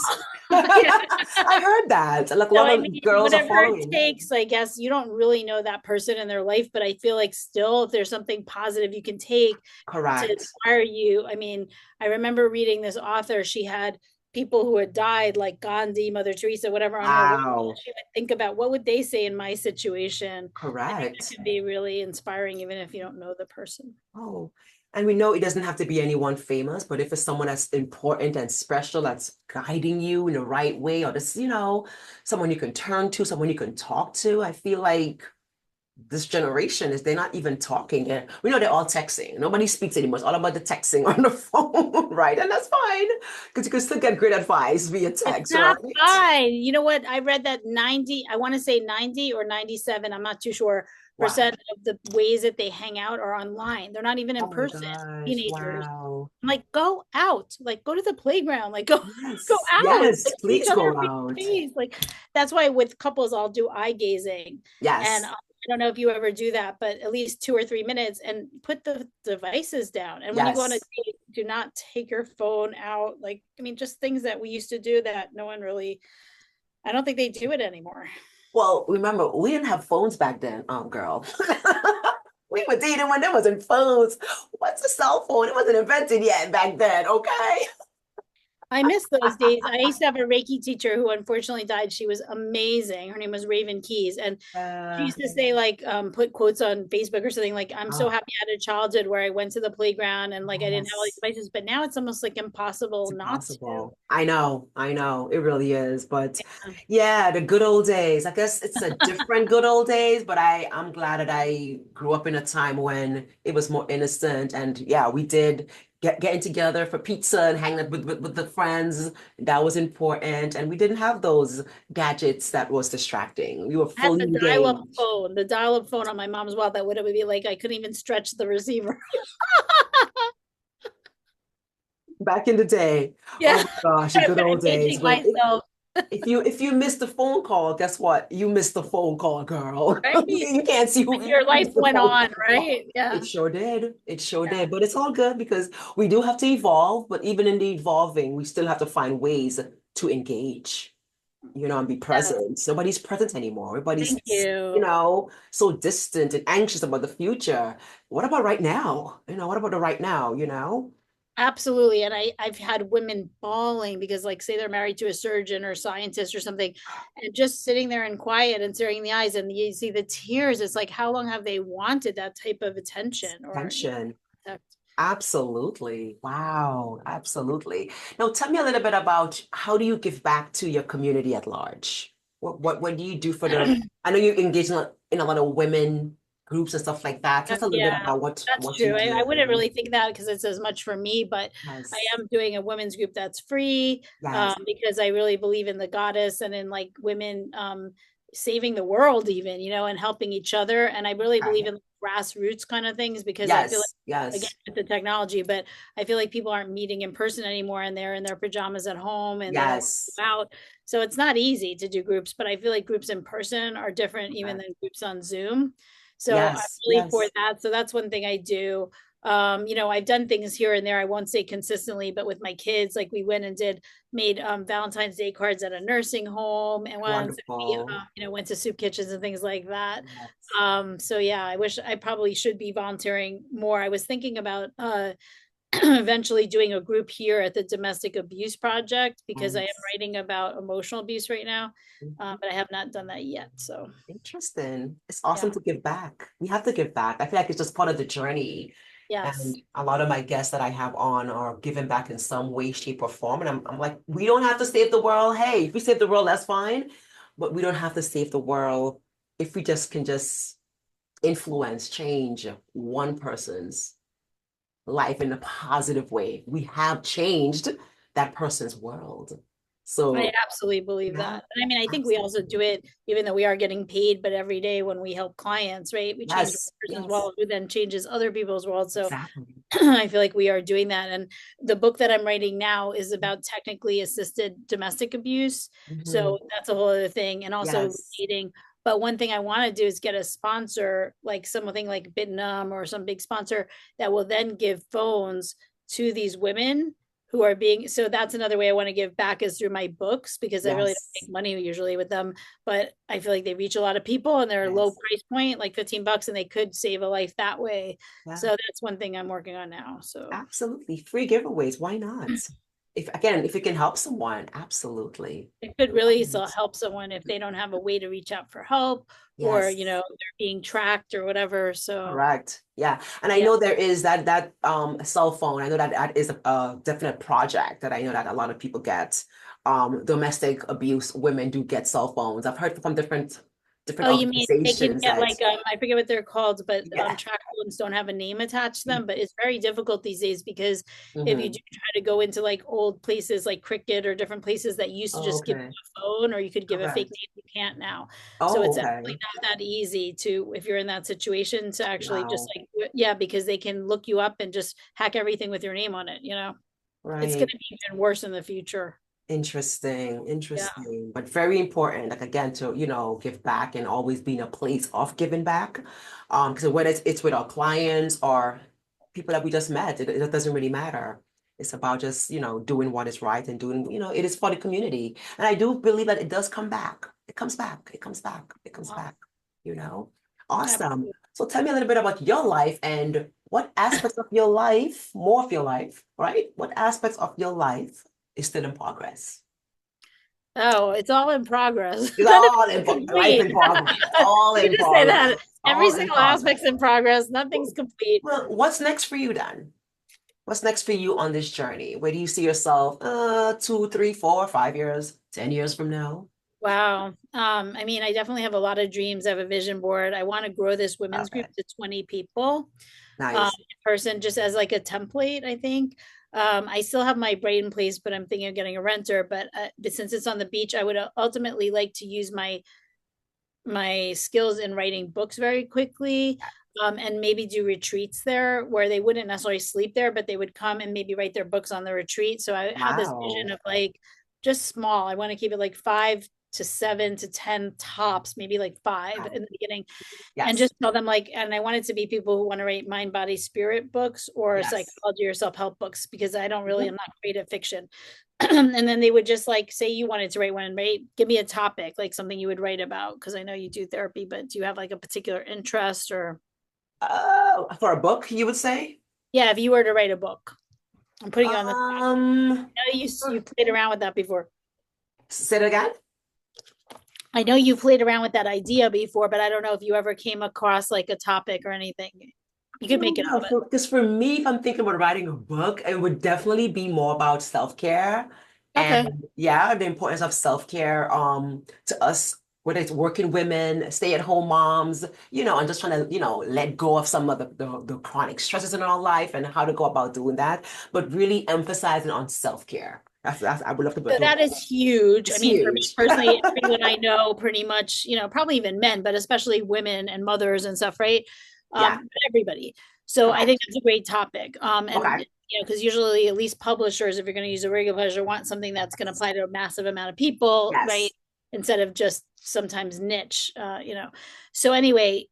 likes. Yeah. I heard that. Like a So lot I mean, of girls are whatever it following. takes, I guess you don't really know that person in their life, but I feel like still, if there's something positive you can take to Correct. inspire you. I mean, I remember reading this author, she had people who had died, like Gandhi, Mother Teresa, whatever, on her wall. Wow. She would think about what would they say in my situation. I think that Correct. can be really inspiring, even if you don't know the person. Oh, and we know it doesn't have to be anyone famous, but if it's someone that's important and special, that's guiding you in the right way, or just, someone you can turn to, someone you can talk to, I feel like this generation is they're not even talking. And we know they're all texting. Nobody speaks anymore. It's all about the texting on the phone, right? And that's fine because you can still get great advice via It's text, not right? fine. You know what? I read that 90, I want to say 90 or 97, I'm not too sure, Wow. percent of the ways that they hang out are online. They're not even in Oh my person. gosh. Teenagers. Wow. I'm like, go out, like go to the playground, like go go Yes. out, Yes. like see each Please other go face out. to face. Like that's why with couples I'll do eye gazing. And Yes. I don't know if you ever do that, but at least 2 or 3 minutes and put the devices down. And when you go on a Yes. date, do not take your phone out. Like, I mean, just things that we used to do that no one really, I don't think they do it anymore. Well, remember, we didn't have phones back then, girl. We were dating when there wasn't phones. What's a cell phone? It wasn't invented yet back then, okay? I miss those days. I used to have a Reiki teacher who unfortunately died. She was amazing. Her name was Raven Keys. And she Uh, used to say, like, put quotes on Facebook or something like, I'm so oh, happy I had a childhood where I went to the playground and like I didn't have all these yes. devices. But now it's almost like It's impossible not to. impossible. I know, it really is. But Yeah. yeah, the good old days. I guess it's a different good old days, but I'm glad that I grew up in a time when it was more innocent. And yeah, we did getting together for pizza and hanging out with the friends. That was important. And we didn't have those gadgets that was distracting. We were I had fully engaged. the dial-up phone on my mom's wall that would be like I couldn't even stretch the receiver. Back in the day. Yeah, Oh my gosh, the I'm good old days. aging But myself, if you miss the phone call, guess what? You missed the phone call, girl. right? You can't see But who your you life missed the went phone on, call. right? Yeah. It sure did. It sure Yeah. did. But it's all good because we do have to evolve. But even in the evolving, we still have to find ways to engage, and be Yeah. present. Nobody's present anymore. Everybody's, Thank you. so distant and anxious about the future. What about right now? What about the right now? Absolutely. And I've had women bawling because, like, say they're married to a surgeon or scientist or something, and just sitting there in quiet and staring in the eyes, and you see the tears. It's like, how long have they wanted that type of attention or Tension. contact? Absolutely. Wow. Absolutely. Now, tell me a little bit about how do you give back to your community at large? What do you do for I know you engage in a lot of women groups and stuff like that. Tell us a little bit Yeah, about that's what you true. I wouldn't do. really think that because it's as much for me, but I Yes. am doing a women's group that's free, Yes. because I really believe in the goddess and in like women saving the world even, and helping each other. And I really believe Right. in grassroots kind of things because I feel Yes. like, again, Yes. with the technology, but I feel like people aren't meeting in person anymore and they're in their pajamas at home and they don't Yes. go out. So it's not easy to do groups, but I feel like groups in person are different even Okay. than groups on Zoom. So I'm Yes. really for Yes. that. So that's one thing I do. I've done things here and there. I won't say consistently, but with my kids, like we went and made Valentine's Day cards at a nursing home, and once we, Wonderful. went to soup kitchens and things like that. Yes. So yeah, I wish I probably should be volunteering more. I was thinking about eventually doing a group here at the Domestic Abuse Project because I am Yes. writing about emotional abuse right now, Mhm. but I have not done that yet. So Interesting. It's awesome yeah, to give back. We have to give back. I feel like it's just part of the journey. yes. And a lot of my guests that I have on are giving back in some way, shape, or form. And I'm like, we don't have to save the world. Hey, if we save the world, that's fine. But we don't have to save the world if we just can just influence, change one person's life in a positive way. We have changed that person's world. I So absolutely believe yeah, that. And I mean, I think we also absolutely. do it, even though we are getting paid, but every day when we help clients, right? We change one Yes, person's yes, world, who then changes other people's world. So exactly. I feel like we are doing that. And the book that I'm writing now is about technically assisted domestic abuse. So Mhm. that's a whole other thing. And also Yes, dating. But one thing I want to do is get a sponsor, like something like Bitnum or some big sponsor that will then give phones to these women who are being, so that's another way I want to give back is through my books, because I really don't yes, make money usually with them, but I feel like they reach a lot of people and they're a low yes, price point, like $15, and they could save a life that way. yeah, So that's one thing I'm working on now. So absolutely. Free giveaways. Why not? If again, if it can help someone, absolutely. it could really Right. so help someone if they don't have a way to reach out for help, or Yes. they're being tracked or whatever. So Correct. Yeah. And I yeah. know there is that cell phone. I know that that is a definite project that I know that a lot of people get. Domestic abuse women do get cell phones. I've heard from different Oh, you mean they can organizations get that like I forget what they're called, but yeah. track phones don't have a name attached to them. But it's very difficult these days because if you Hmm. do try to go into like old places like Cricket or different places that used to Oh, just give okay. you a phone, or you could give a fake Okay. name, you can't now. So Oh, it's actually okay. not that easy to, if you're in that situation, to actually just Wow. like yeah, because they can look you up and just hack everything with your name on it. It's going Right. to be even worse in the future. Interesting, Yeah. interesting, but very important. Like again, to give back and always be in a place of giving back. Because whether it's with our clients or people that we just met, it doesn't really matter. It's about just doing what is right and doing it is for the community. And I do believe that it does come back. It comes back. It comes back. It comes Well, back. You know, awesome. absolutely. So tell me a little bit about your life and what aspects of your life, more of your life, right? What aspects of your life is still in progress. Oh, it's all in progress. It's None of all it's life complete. in progress. All You in can just say progress. that. Every All in single progress. aspect's in progress. Nothing's complete. Well, what's next for you then? What's next for you on this journey? Where do you see yourself 2, 3, 4, 5 years, 10 years from now? Wow. I mean, I definitely have a lot of dreams. I have a vision board. I want to grow this women's group Okay. to 20 people. Nice. Person just as like a template, I think. I still have my braid in place, but I'm thinking of getting a renter. But since it's on the beach, I would ultimately like to use my skills in writing books very quickly, and maybe do retreats there where they wouldn't necessarily sleep there, but they would come and maybe write their books on the retreat. So I have this vision Wow. of like just small. I want to keep it like 5 to 7 to 10 tops, maybe like five Wow. in the beginning, and Yes. just tell them like, and I want it to be people who want to write mind, body, spirit books or Yes. psychology or self-help books, because I don't really, Mhm. I'm not great at fiction. And then they would just like say you wanted to write one, right? Give me a topic, like something you would write about, because I know you do therapy, but do you have like a particular interest or For a book, you would say? yeah, if you were to write a book, I'm putting you on the Um, I know you played around with that before. say it again. I know you played around with that idea before, but I don't know if you ever came across like a topic or anything. You could make it up, No, because for me, if I'm thinking about writing a book, it would definitely be more about self-care but okay. and yeah, the importance of self-care to us, whether it's working women, stay-at-home moms, and just trying to, let go of some of the chronic stresses in our life and how to go about doing that, but really emphasizing on self-care. That's I would love to So do. that is huge. I It's mean, for me huge. personally, everyone I know pretty much, probably even men, but especially women and mothers and stuff, right? Yeah, Everybody. So I think correct. that's a great topic. And Okay. because usually at least publishers, if you're going to use a regular publisher, want something that's going to apply to a massive amount of people, right? Yes. Instead of just sometimes niche, So anyway,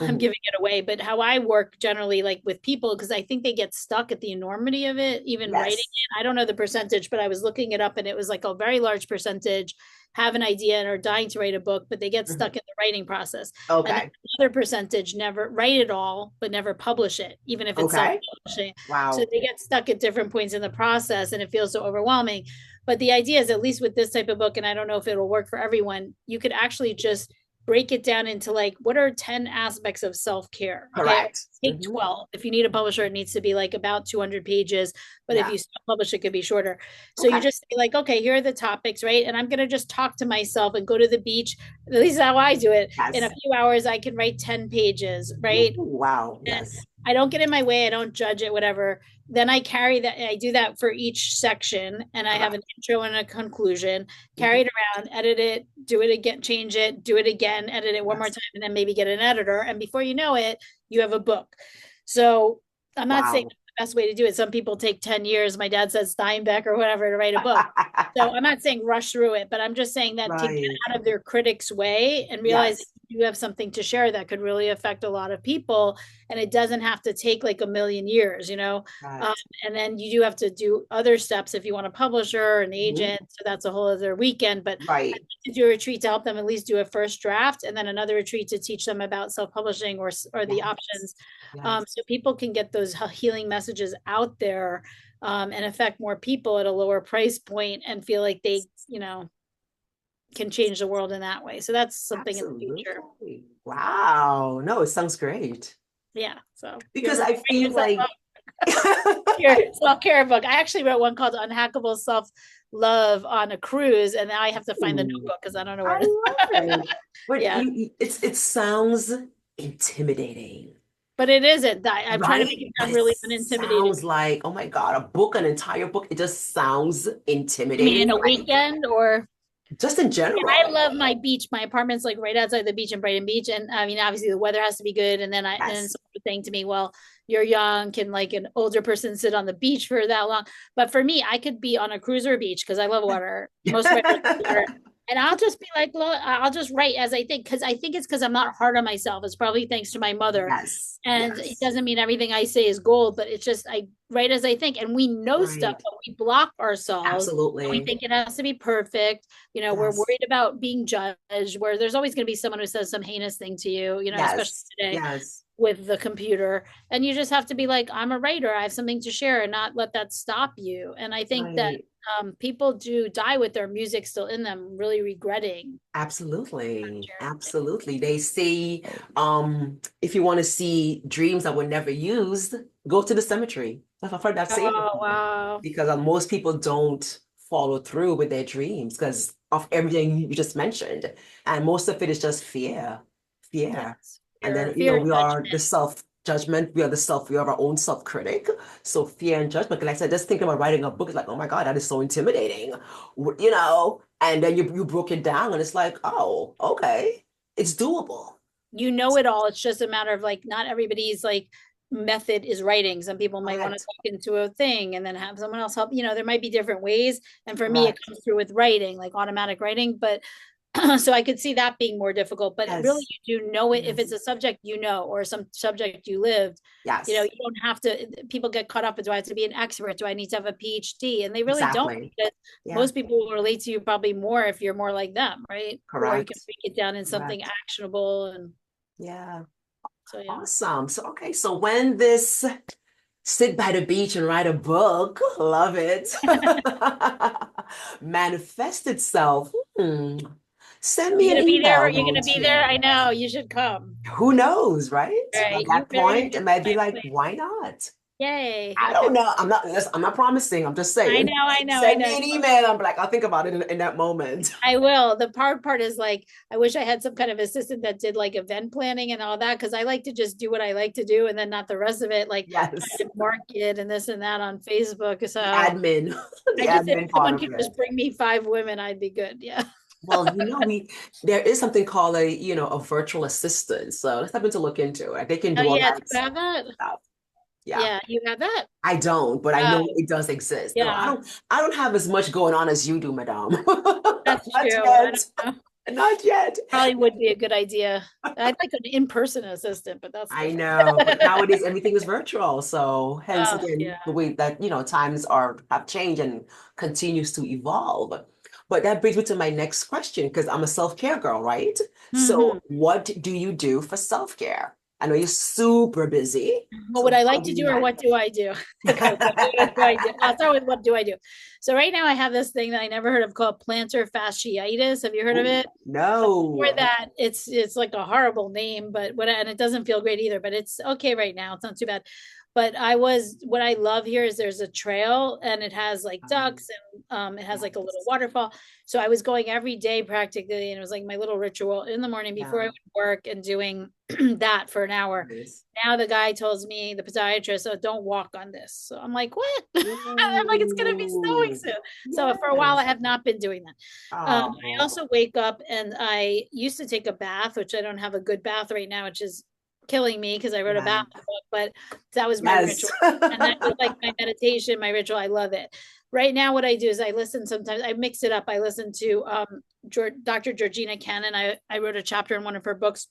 I'm Mhm. giving it away, but how I work generally, like with people, because I think they get stuck at the enormity of it, even writing Yes. it. I don't know the percentage, but I was looking it up and it was like a very large percentage have an idea and are dying to write a book, but they get Mhm. stuck in the writing process. And then Okay. another percentage never write it all, but never publish it, even if it's Okay. self-publishing. So Wow. they get stuck at different points in the process and it feels so overwhelming. But the idea is, at least with this type of book, and I don't know if it'll work for everyone, you could actually just break it down into like what are 10 aspects of self-care, okay, or Correct. take 12. If you need a publisher, it needs to be like about 200 pages, but if Yeah. you self-publish, it could be shorter. So you Okay. just say like, okay, here are the topics, right? And I'm going to just talk to myself and go to the beach. At least how I do it. In a Yes. few hours I can write 10 pages, Ooh, right? wow. And Yes. I don't get in my way. I don't judge it, whatever. Then I carry that. I do that for each section, and I have Okay. an intro and a conclusion. Carry Mhm. it around, edit it, do it again, change it, do it again, edit it one more Yes. time, and then maybe get an editor. And before you know it, you have a book. So I'm not saying Wow. that's the best way to do it. Some people take 10 years. My dad says Steinbeck or whatever to write a book. So I'm not saying rush through it, but I'm just saying that to get Right. out of their critic's way and realize that Yes. you have something to share that could really affect a lot of people, and it doesn't have to take like a million years, um, Right. and then you do have to do other steps if you want a publisher, an Mhm. agent, so that's a whole other weekend. But I Right. like to do a retreat to help them at least do a first draft, and then another retreat to teach them about self-publishing or the Yes. options, Yes. so people can get those healing messages out there, and affect more people at a lower price point and feel like they, can change the world in that way. So that's something in the future. Absolutely. Wow. No, it sounds great. Yeah. So if you Because ever I write feel yourself like up, your self-care book. I actually wrote one called Unhackable Self-Love on a cruise, and now I have to find the ooh, notebook because I don't know I where to. love it. But Yeah. it sounds intimidating, But it isn't. I'm trying to make right? it But sound it really unintimidating. sounds like, oh my God, a book, an entire book. It just sounds I mean, intimidating. in a Like weekend or just in I general. love my beach. My apartment's like right outside the beach in Brighton Beach. And I mean, obviously the weather has to be good. And then Yes. someone was saying to me, well, you're young. Can like an older person sit on the beach for that long? But for me, I could be on a cruise or a beach because I love water. Most writers love water. And I'll just be like, I'll just write as I think, because I think it's because I'm not hard on myself. It's probably thanks to my mother. Yes. And it Yes. doesn't mean everything I say is gold, but it's just I write as I think. And we know stuff, Right. but we block ourselves. And we Absolutely. think it has to be perfect. We're Yes. worried about being judged, where there's always going to be someone who says some heinous thing to you, especially Yes. today Yes. with the computer. And you just have to be like, I'm a writer, I have something to share, and not let that stop you. And I think that Right. people do die with their music still in them, really regretting not Absolutely. sharing it. Absolutely. They say, if you want to see dreams that were never used, go to the cemetery. I've heard that saying Oh, before. wow. Because most people don't follow through with their dreams because of everything you just mentioned. And most of it is just fear. Fear. Yes. And Fear, then, fear and we are the judgment. self-judgment. We are our own self-critic. So fear and judgment. Like I said, just thinking about writing a book is like, oh my God, that is so intimidating. And then you broke it down and it's like, oh, okay, it's doable. You know it all. It's just a matter of like not everybody's like method is writing. Some people might want to Correct. talk into a thing and then have someone else help. There might be different ways. And for me, it Correct. comes through with writing, like automatic writing. But so I could see that being more difficult. But really, Yes. you do know it if it's Yes. a subject or some subject you lived. You Yes. don't have to. People get caught up in, do I have to be an expert? Do I need to have a PhD? And they really don't, Exactly. because Yeah. most people will relate to you probably more if you're more like them, right? Or you can Correct. break it down in something Correct. actionable. And Yeah. so, yeah. Awesome. So, okay. So when this sit by the beach and write a book, love it, manifest itself, send me You're an gonna be there. email, You're gonna won't be there. you? I know. You should come. Who knows, right? At Right. You that very point, visit it might be my like, place. why not? Yay. I Okay. don't know. I'm not promising. I'm just I saying. know. I know. I Send know. me an email. I'm like, I'll think about it in that moment. I will. The hard part is like, I wish I had some kind of assistant that did like event planning and all that, because I like to just do what I like to do and then not the rest of it, like Yes. trying to market and this and that on Facebook. The So admin, the I just, if admin part someone of could it. just bring me 5 women, I'd be good. Yeah. Well, there is something called a virtual assistant. So let's happen to look into it. They can Oh, do all yeah. Do that you have that? stuff. Yeah. Yeah. You have that? I don't, but I Oh, know it does exist. No, I yeah. don't I don't have as much going on as you do, madame. That's Not true. I yet. don't know. Not yet. Probably would be a good idea. I'd like an in-person assistant, but that's I different. know, but nowadays everything is virtual. So hence Oh, again, yeah. the way that, times have changed and continues to evolve. But that brings me to my next question, because I'm a self-care girl, right? So Hmm. what do you do for self-care? I know you're super busy. What would So I how like do to you do, or what do I do? Okay, what do I do? I'll start with what do I do. So right now I have this thing that I never heard of called plantar fasciitis. Have you heard of Ooh, it? So for no. that, it's like a horrible name, but and it doesn't feel great either. But it's okay right now. It's not too bad. But what I love here is there's a trail and it has like ducks and it has like a little Yes. waterfall. So I was going every day practically, and it was like my little ritual in the morning before I Yeah. would work and doing that for an hour. Nice. Now the guy tells me, the podiatrist, oh, don't walk on this. So I'm like, what? I'm like, it's gonna be snowing Ooh. soon. So for a while, I Yes. have not been doing that. I Oh, also wake up and I used to take a bath, which I don't have a good bath right now, which is killing me because I wrote a yeah. bath book, but that was my Yes. ritual. And that was like my meditation, my ritual. I love it. Right now, what I do is I listen sometimes, I mix it up. I listen to Dr. Georgina Cannon. I wrote a chapter in one of her books.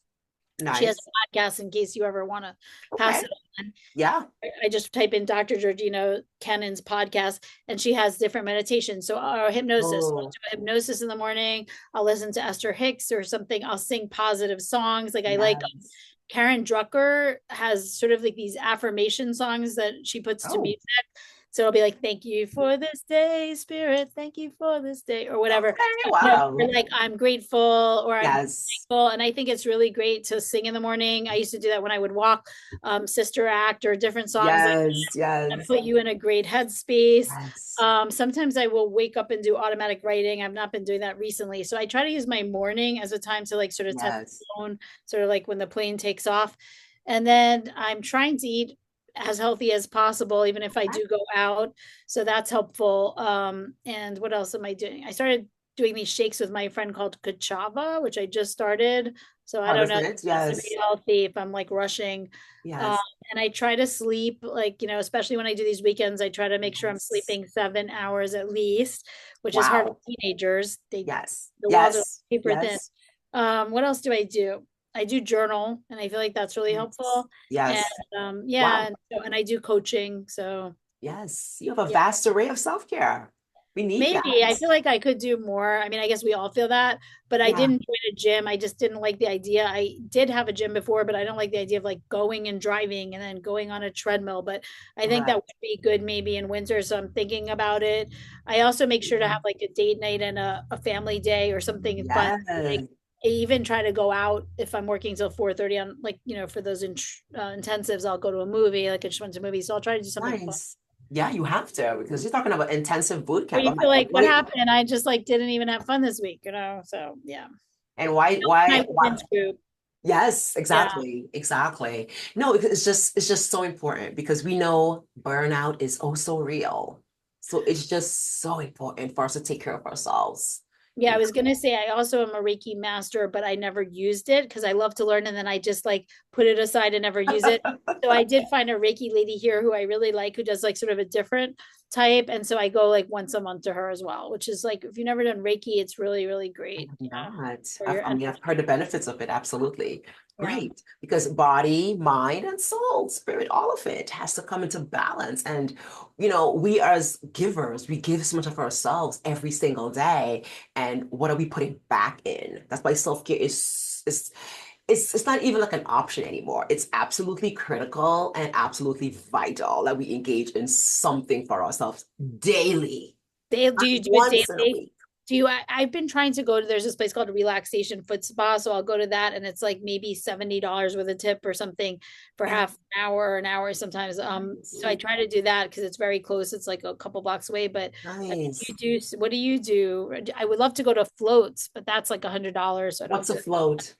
She has Nice. a podcast in case you ever want to pass Okay. it on. Yeah. I just type in Dr. Georgina Cannon's podcast and she has different meditations. So hypnosis, I'll Oh, do a hypnosis in the morning. I'll listen to Esther Hicks or something. I'll sing positive songs. Like I like yes. Karen Drucker has sort of like these affirmation songs that she puts to Oh, music. So it'll be like, thank you for this day, spirit. Thank you for this day, or whatever. okay. Or Wow. like, I'm grateful or I'm Yes. thankful. And I think it's really great to sing in the morning. I used to do that when I would walk, Sister Act or different songs like Yes. that Yes. put you in a great headspace. Yes. Sometimes I will wake up and do automatic writing. I've not been doing that recently. So I try to use my morning as a time to like sort of set Yes. the tone, sort of like when the plane takes off. And then I'm trying to eat as healthy as possible, even if I Okay. do go out. So that's helpful. And what else am I doing? I started doing these shakes with my friend called Kachava, which I just started. So I How don't is know if it? it's to be Yes. healthy if I'm like rushing. Um, Yes. and I try to sleep, like, especially when I do these weekends, I try to make sure I'm Yes. sleeping 7 hours at least, which is hard for Wow. teenagers. Yes. The walls are Yes. paper thin. Yes. What else do I do? I do journal, and I feel like that's really Yes. helpful. And Yes. yeah, Wow. and I do coaching. So Yes. You have a yeah, vast array of self-care. We need maybe I that. feel like I could do more. I mean, I guess we all feel that, but I Yeah. didn't join a gym. I just didn't like the idea. I did have a gym before, but I don't like the idea of like going and driving and then going on a treadmill. But I think that Right. would be good maybe in winter. So I'm thinking about it. I also make sure to have Mhm. like a date night and a family day or something fun. Like Yes. I even try to go out if I'm working till 4:30 on like, for those intensives, I'll go to a movie. Like I just went to a movie. So I'll try to do something fun. Nice. Yeah, you have to because you're talking about intensive boot Or camp. you I'm feel like, like, what wait, happened? I just like didn't even have fun this week. So yeah. and My why? women's group. Yes, Yeah. exactly, exactly. No, it's just so important because we know burnout is also real. So it's just so important for us to take care of ourselves. Yeah, You I was gonna say I also am a Reiki master, but I never used it because I love to learn and then I just like put it aside and never use it. know? So I did find a Reiki lady here who I really like who does like sort of a different type. And so I go like once a month to her as well, which is like if you've never done Reiki, it's really, really I great, have not. for your I mean, I've heard energy. the benefits of it. Absolutely. Yeah. Great. Because body, mind, and soul, spirit, all of it has to come into balance. And, we as givers, we give so much of ourselves every single day. And what are we putting back in? That's why self-care it's not even like an option anymore. It's absolutely critical and absolutely vital that we engage in something for ourselves daily, Do not you do it once in a daily? week. I've been trying to go to, there's this place called a Relaxation Foot Spa. So I'll go to that and it's like maybe $70 with a tip or something for Yeah. half an hour sometimes. So I try to do that because it's very close. It's like a couple blocks away, but Nice. what do you do? I would love to go to floats, but that's like $100. So I don't What's a feel, float?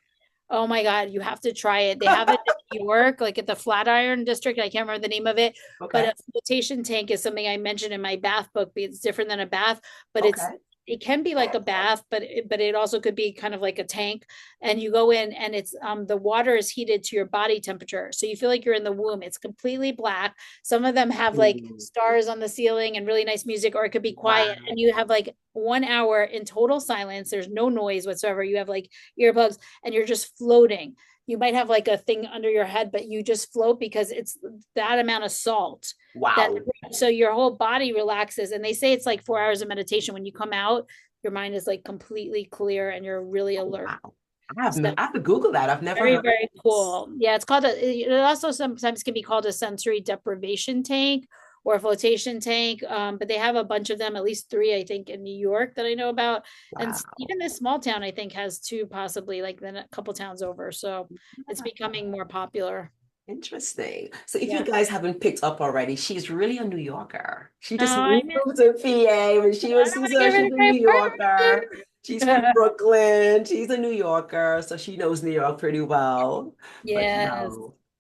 oh my God, you have to try it. They have it in New York, like at the Flatiron District. I can't remember the name of it, but Okay. a flotation tank is something I mentioned in my bath book. It's different than a bath, but Okay. it can be like a bath, but it also could be kind of like a tank. And you go in, and it's the water is heated to your body temperature, so you feel like you're in the womb. It's completely black. Some of them have like Ooh, stars on the ceiling and really nice music, or it could be quiet, wow. and you have like 1 hour in total silence. There's no noise whatsoever. You have like earplugs and you're just floating. You might have like a thing under your head, but you just float because it's that amount of salt that, Wow. so your whole body relaxes. And they say it's like 4 hours of meditation. When you come out, your mind is like completely clear and you're really Oh, alert. wow. So I have to Google that. I've never very, heard of very this. cool. Yeah, it also sometimes can be called a sensory deprivation tank or a flotation tank. But they have a bunch of them, at least three, I think, in New York that I know about. And Wow. even this small town, I think, has two, possibly, like then a couple towns over. So it's becoming more popular. Interesting. So if you Yeah. guys haven't picked up already, she's really a New Yorker. She Oh, just I moved miss to PA when she I was don't want she's to a, get rid she's of a my New Yorker. She's from apartment. Brooklyn. She's a New Yorker, so she knows New York pretty well. But Yes.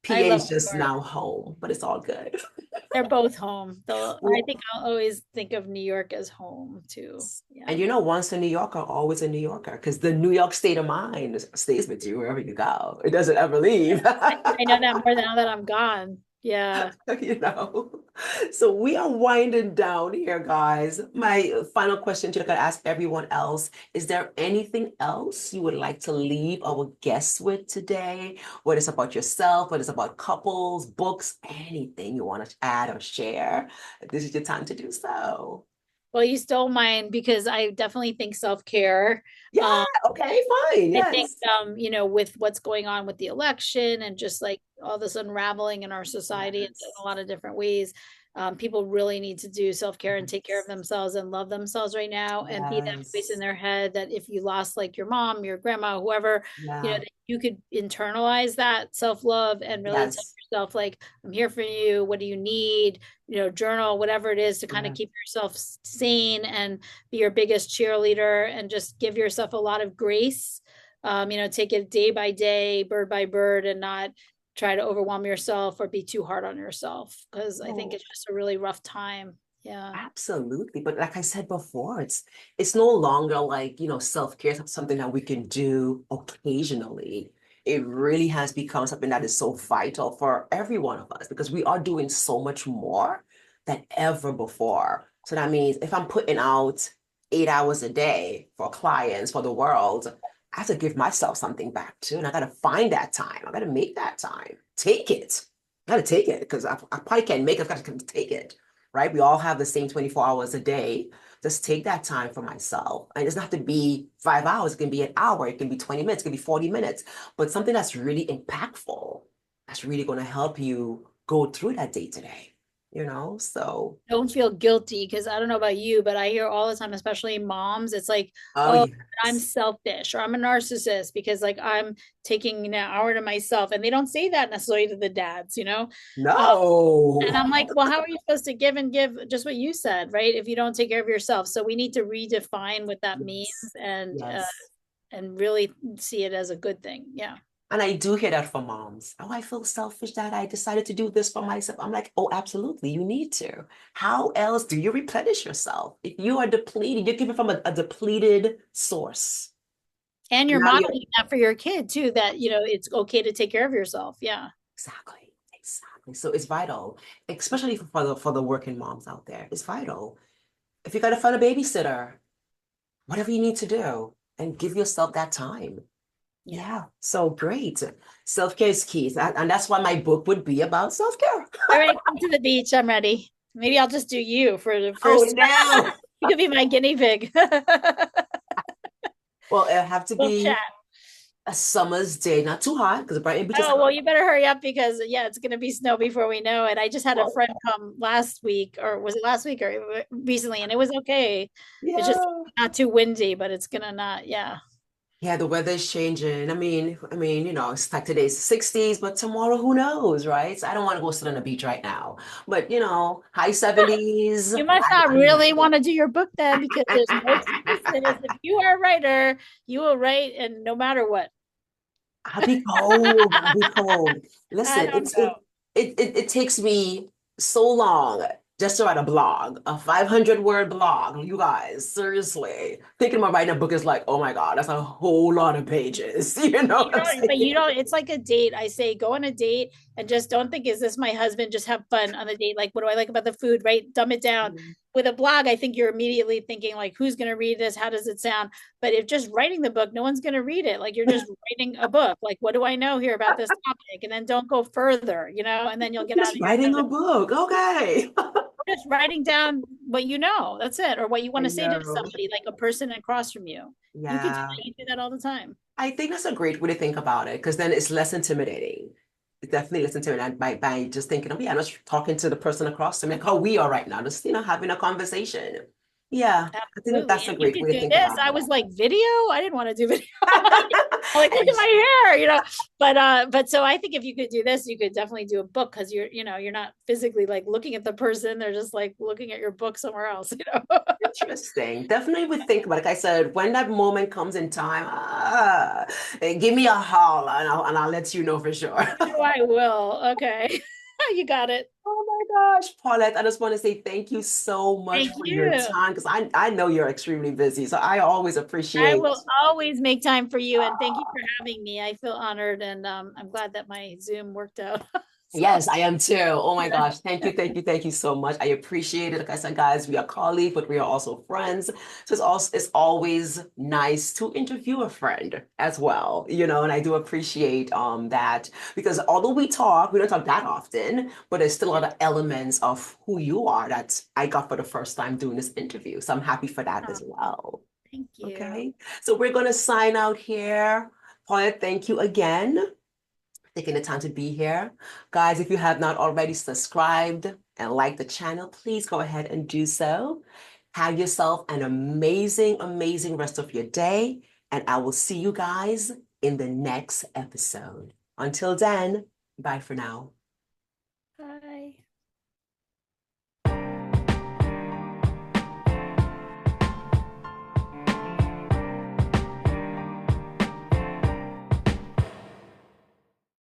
PA I love is New just York. now home, but it's all good. They're both home. Though I Well, think I'll always think of New York as home too. Yeah. and once a New Yorker, always a New Yorker, because the New York state of mind stays with you wherever you go. It doesn't ever leave. I know that more now that I'm gone. Yeah. you know. So we are winding down here, guys. My final question to you, I could ask everyone else, is there anything else you would like to leave our guests with today? Whether it's about yourself, whether it's about couples, books, anything you want to add or share, this is your time to do so. Well, you stole mine because I definitely think self-care. Yeah, okay, fine. I think, Yes. with what's going on with the election and just like all this unraveling in our society in Yes. a lot of different ways, people really need to do self-care and take care of Yes. themselves and love themselves right now and be that voice in Yes. their head that if you lost like your mom, your grandma, whoever, Yeah. that you could internalize that self-love and really tell Yes. yourself like, I'm here for you. What do you need? Journal, whatever it is to kind of Yeah. keep yourself sane and be your biggest cheerleader and just give yourself a lot of grace. Take it day by day, bird by bird, and not try to overwhelm yourself or be too hard on yourself because I think Oh, it's just a really rough time. Yeah. absolutely. But like I said before, it's no longer like, self-care is something that we can do occasionally. It really has become something that is so vital for every one of us because we are doing so much more than ever before. So that means if I'm putting out 8 hours a day for clients, for the world, I have to give myself something back too. And I got to find that time. I got to make that time. Take it. I got to take it because I probably can't make it. I've got to take it, right? We all have the same 24 hours a day. Just take that time for myself. And it doesn't have to be 5 hours. It can be an hour. It can be 20 minutes. It can be 40 minutes. But something that's really impactful, that's really going to help you go through that day today, So, Don't feel guilty because I don't know about you, but I hear all the time, especially moms, it's like, oh, oh, I'm yes. selfish or I'm a narcissist because like I'm taking an hour to myself. And they don't say that necessarily to the dads. And No. I'm like, well, how are you supposed to give and give just what you said, right? If you don't take care of yourself. So we need to redefine what that means Yes. and Yes. really see it as a good thing. Yeah. And I do hear that from moms. Oh, I feel selfish that I decided to do this for myself. I'm like, oh, absolutely. You need to. How else do you replenish yourself? If you are depleted, you're giving from a depleted source. And And you're now you're modeling that for your kid too, that, it's okay to take care of yourself. Yeah. exactly, exactly. So it's vital, especially for the working moms out there. It's vital. If you gotta find a babysitter, whatever you need to do, and give yourself that time. Yeah. Yeah, so great. Self-care is key. And that's why my book would be about self-care. All right, come to the beach. I'm ready. Maybe I'll just do you for the Oh first. no. You could be my guinea pig. Well, it'll have to We'll chat. be a summer's day, not too hot, because Brighton Beach is Oh, well, hot. you better hurry up because yeah, it's gonna be snow before we know it. I just had a Well, friend come last week, or was it last week or recently, and it was okay. It's just yeah. not too windy, but it's gonna not, yeah. Yeah, the weather is changing. It's like today's 60s, but tomorrow, who knows, right? So I don't want to go sit on the beach right now. But high 70s. You must not really want to do your book then because there's no excuses. If you are a writer, you will write and no matter what. I'll be cold. I'll be cold. I Listen, don't know. it takes me so long just to write a blog, a 500-word blog. You guys, seriously. Thinking about writing a book is like, oh my God, that's a whole lot of pages. You know what I'm But you saying? don't, it's like a date. I say go on a date and just don't think, is this my husband? Just have fun on the date. Like, what do I like about the food, right? Dumb it down. With a blog, I think you're immediately thinking, like, who's going to read this? How does it sound? But if just writing the book, no one's going to read it. Like, you're just writing a book. Like, what do I know here about this topic? And then don't go further, and then you'll get out Just of your writing head. a book. Okay. Just writing down what you know. That's it. Or what you want I to say to know. somebody, like a person across from you. You could do Yeah. that. You do that all the time. I think that's a great way to think about it because then it's less intimidating. It's definitely less intimidating by just thinking, oh yeah, I'm just talking to the person across from me, like how we are right now, just having a conversation. Yeah, I think Absolutely. that's a And you great could way to do think this. about I was like, video? I didn't want to do video. Like, look at it. my hair, but so I think if you could do this, you could definitely do a book because you're not physically like looking at the person. They're just like looking at your book somewhere else. Interesting. Definitely would think about it. Like I said, when that moment comes in time, give me a holler and I'll let you know for sure. Oh, I will. Okay. You got it. Oh my gosh, Paulette, I just want to say thank you so much Thank for your you. time because I know you're extremely busy. So I always I appreciate. will always make time for you, and thank you for having me. I feel honored, and I'm glad that my Zoom worked out. So, Yes, I am too. Oh my gosh. Thank you, thank you, thank you so much. I appreciate it. Like I said, guys, we are colleagues, but we are also friends. So it's always nice to interview a friend as well, and I do appreciate that because although we don't talk that often, but there's still a lot of elements of who you are that I got for the first time doing this interview. So I'm happy for that oh, as well. thank you. Okay. So we're gonna sign out here. Paulette, thank you again taking the time to be here. Guys, if you have not already subscribed and liked the channel, please go ahead and do so. Have yourself an amazing, amazing rest of your day, and I will see you guys in the next episode. Until then, bye for now. Bye.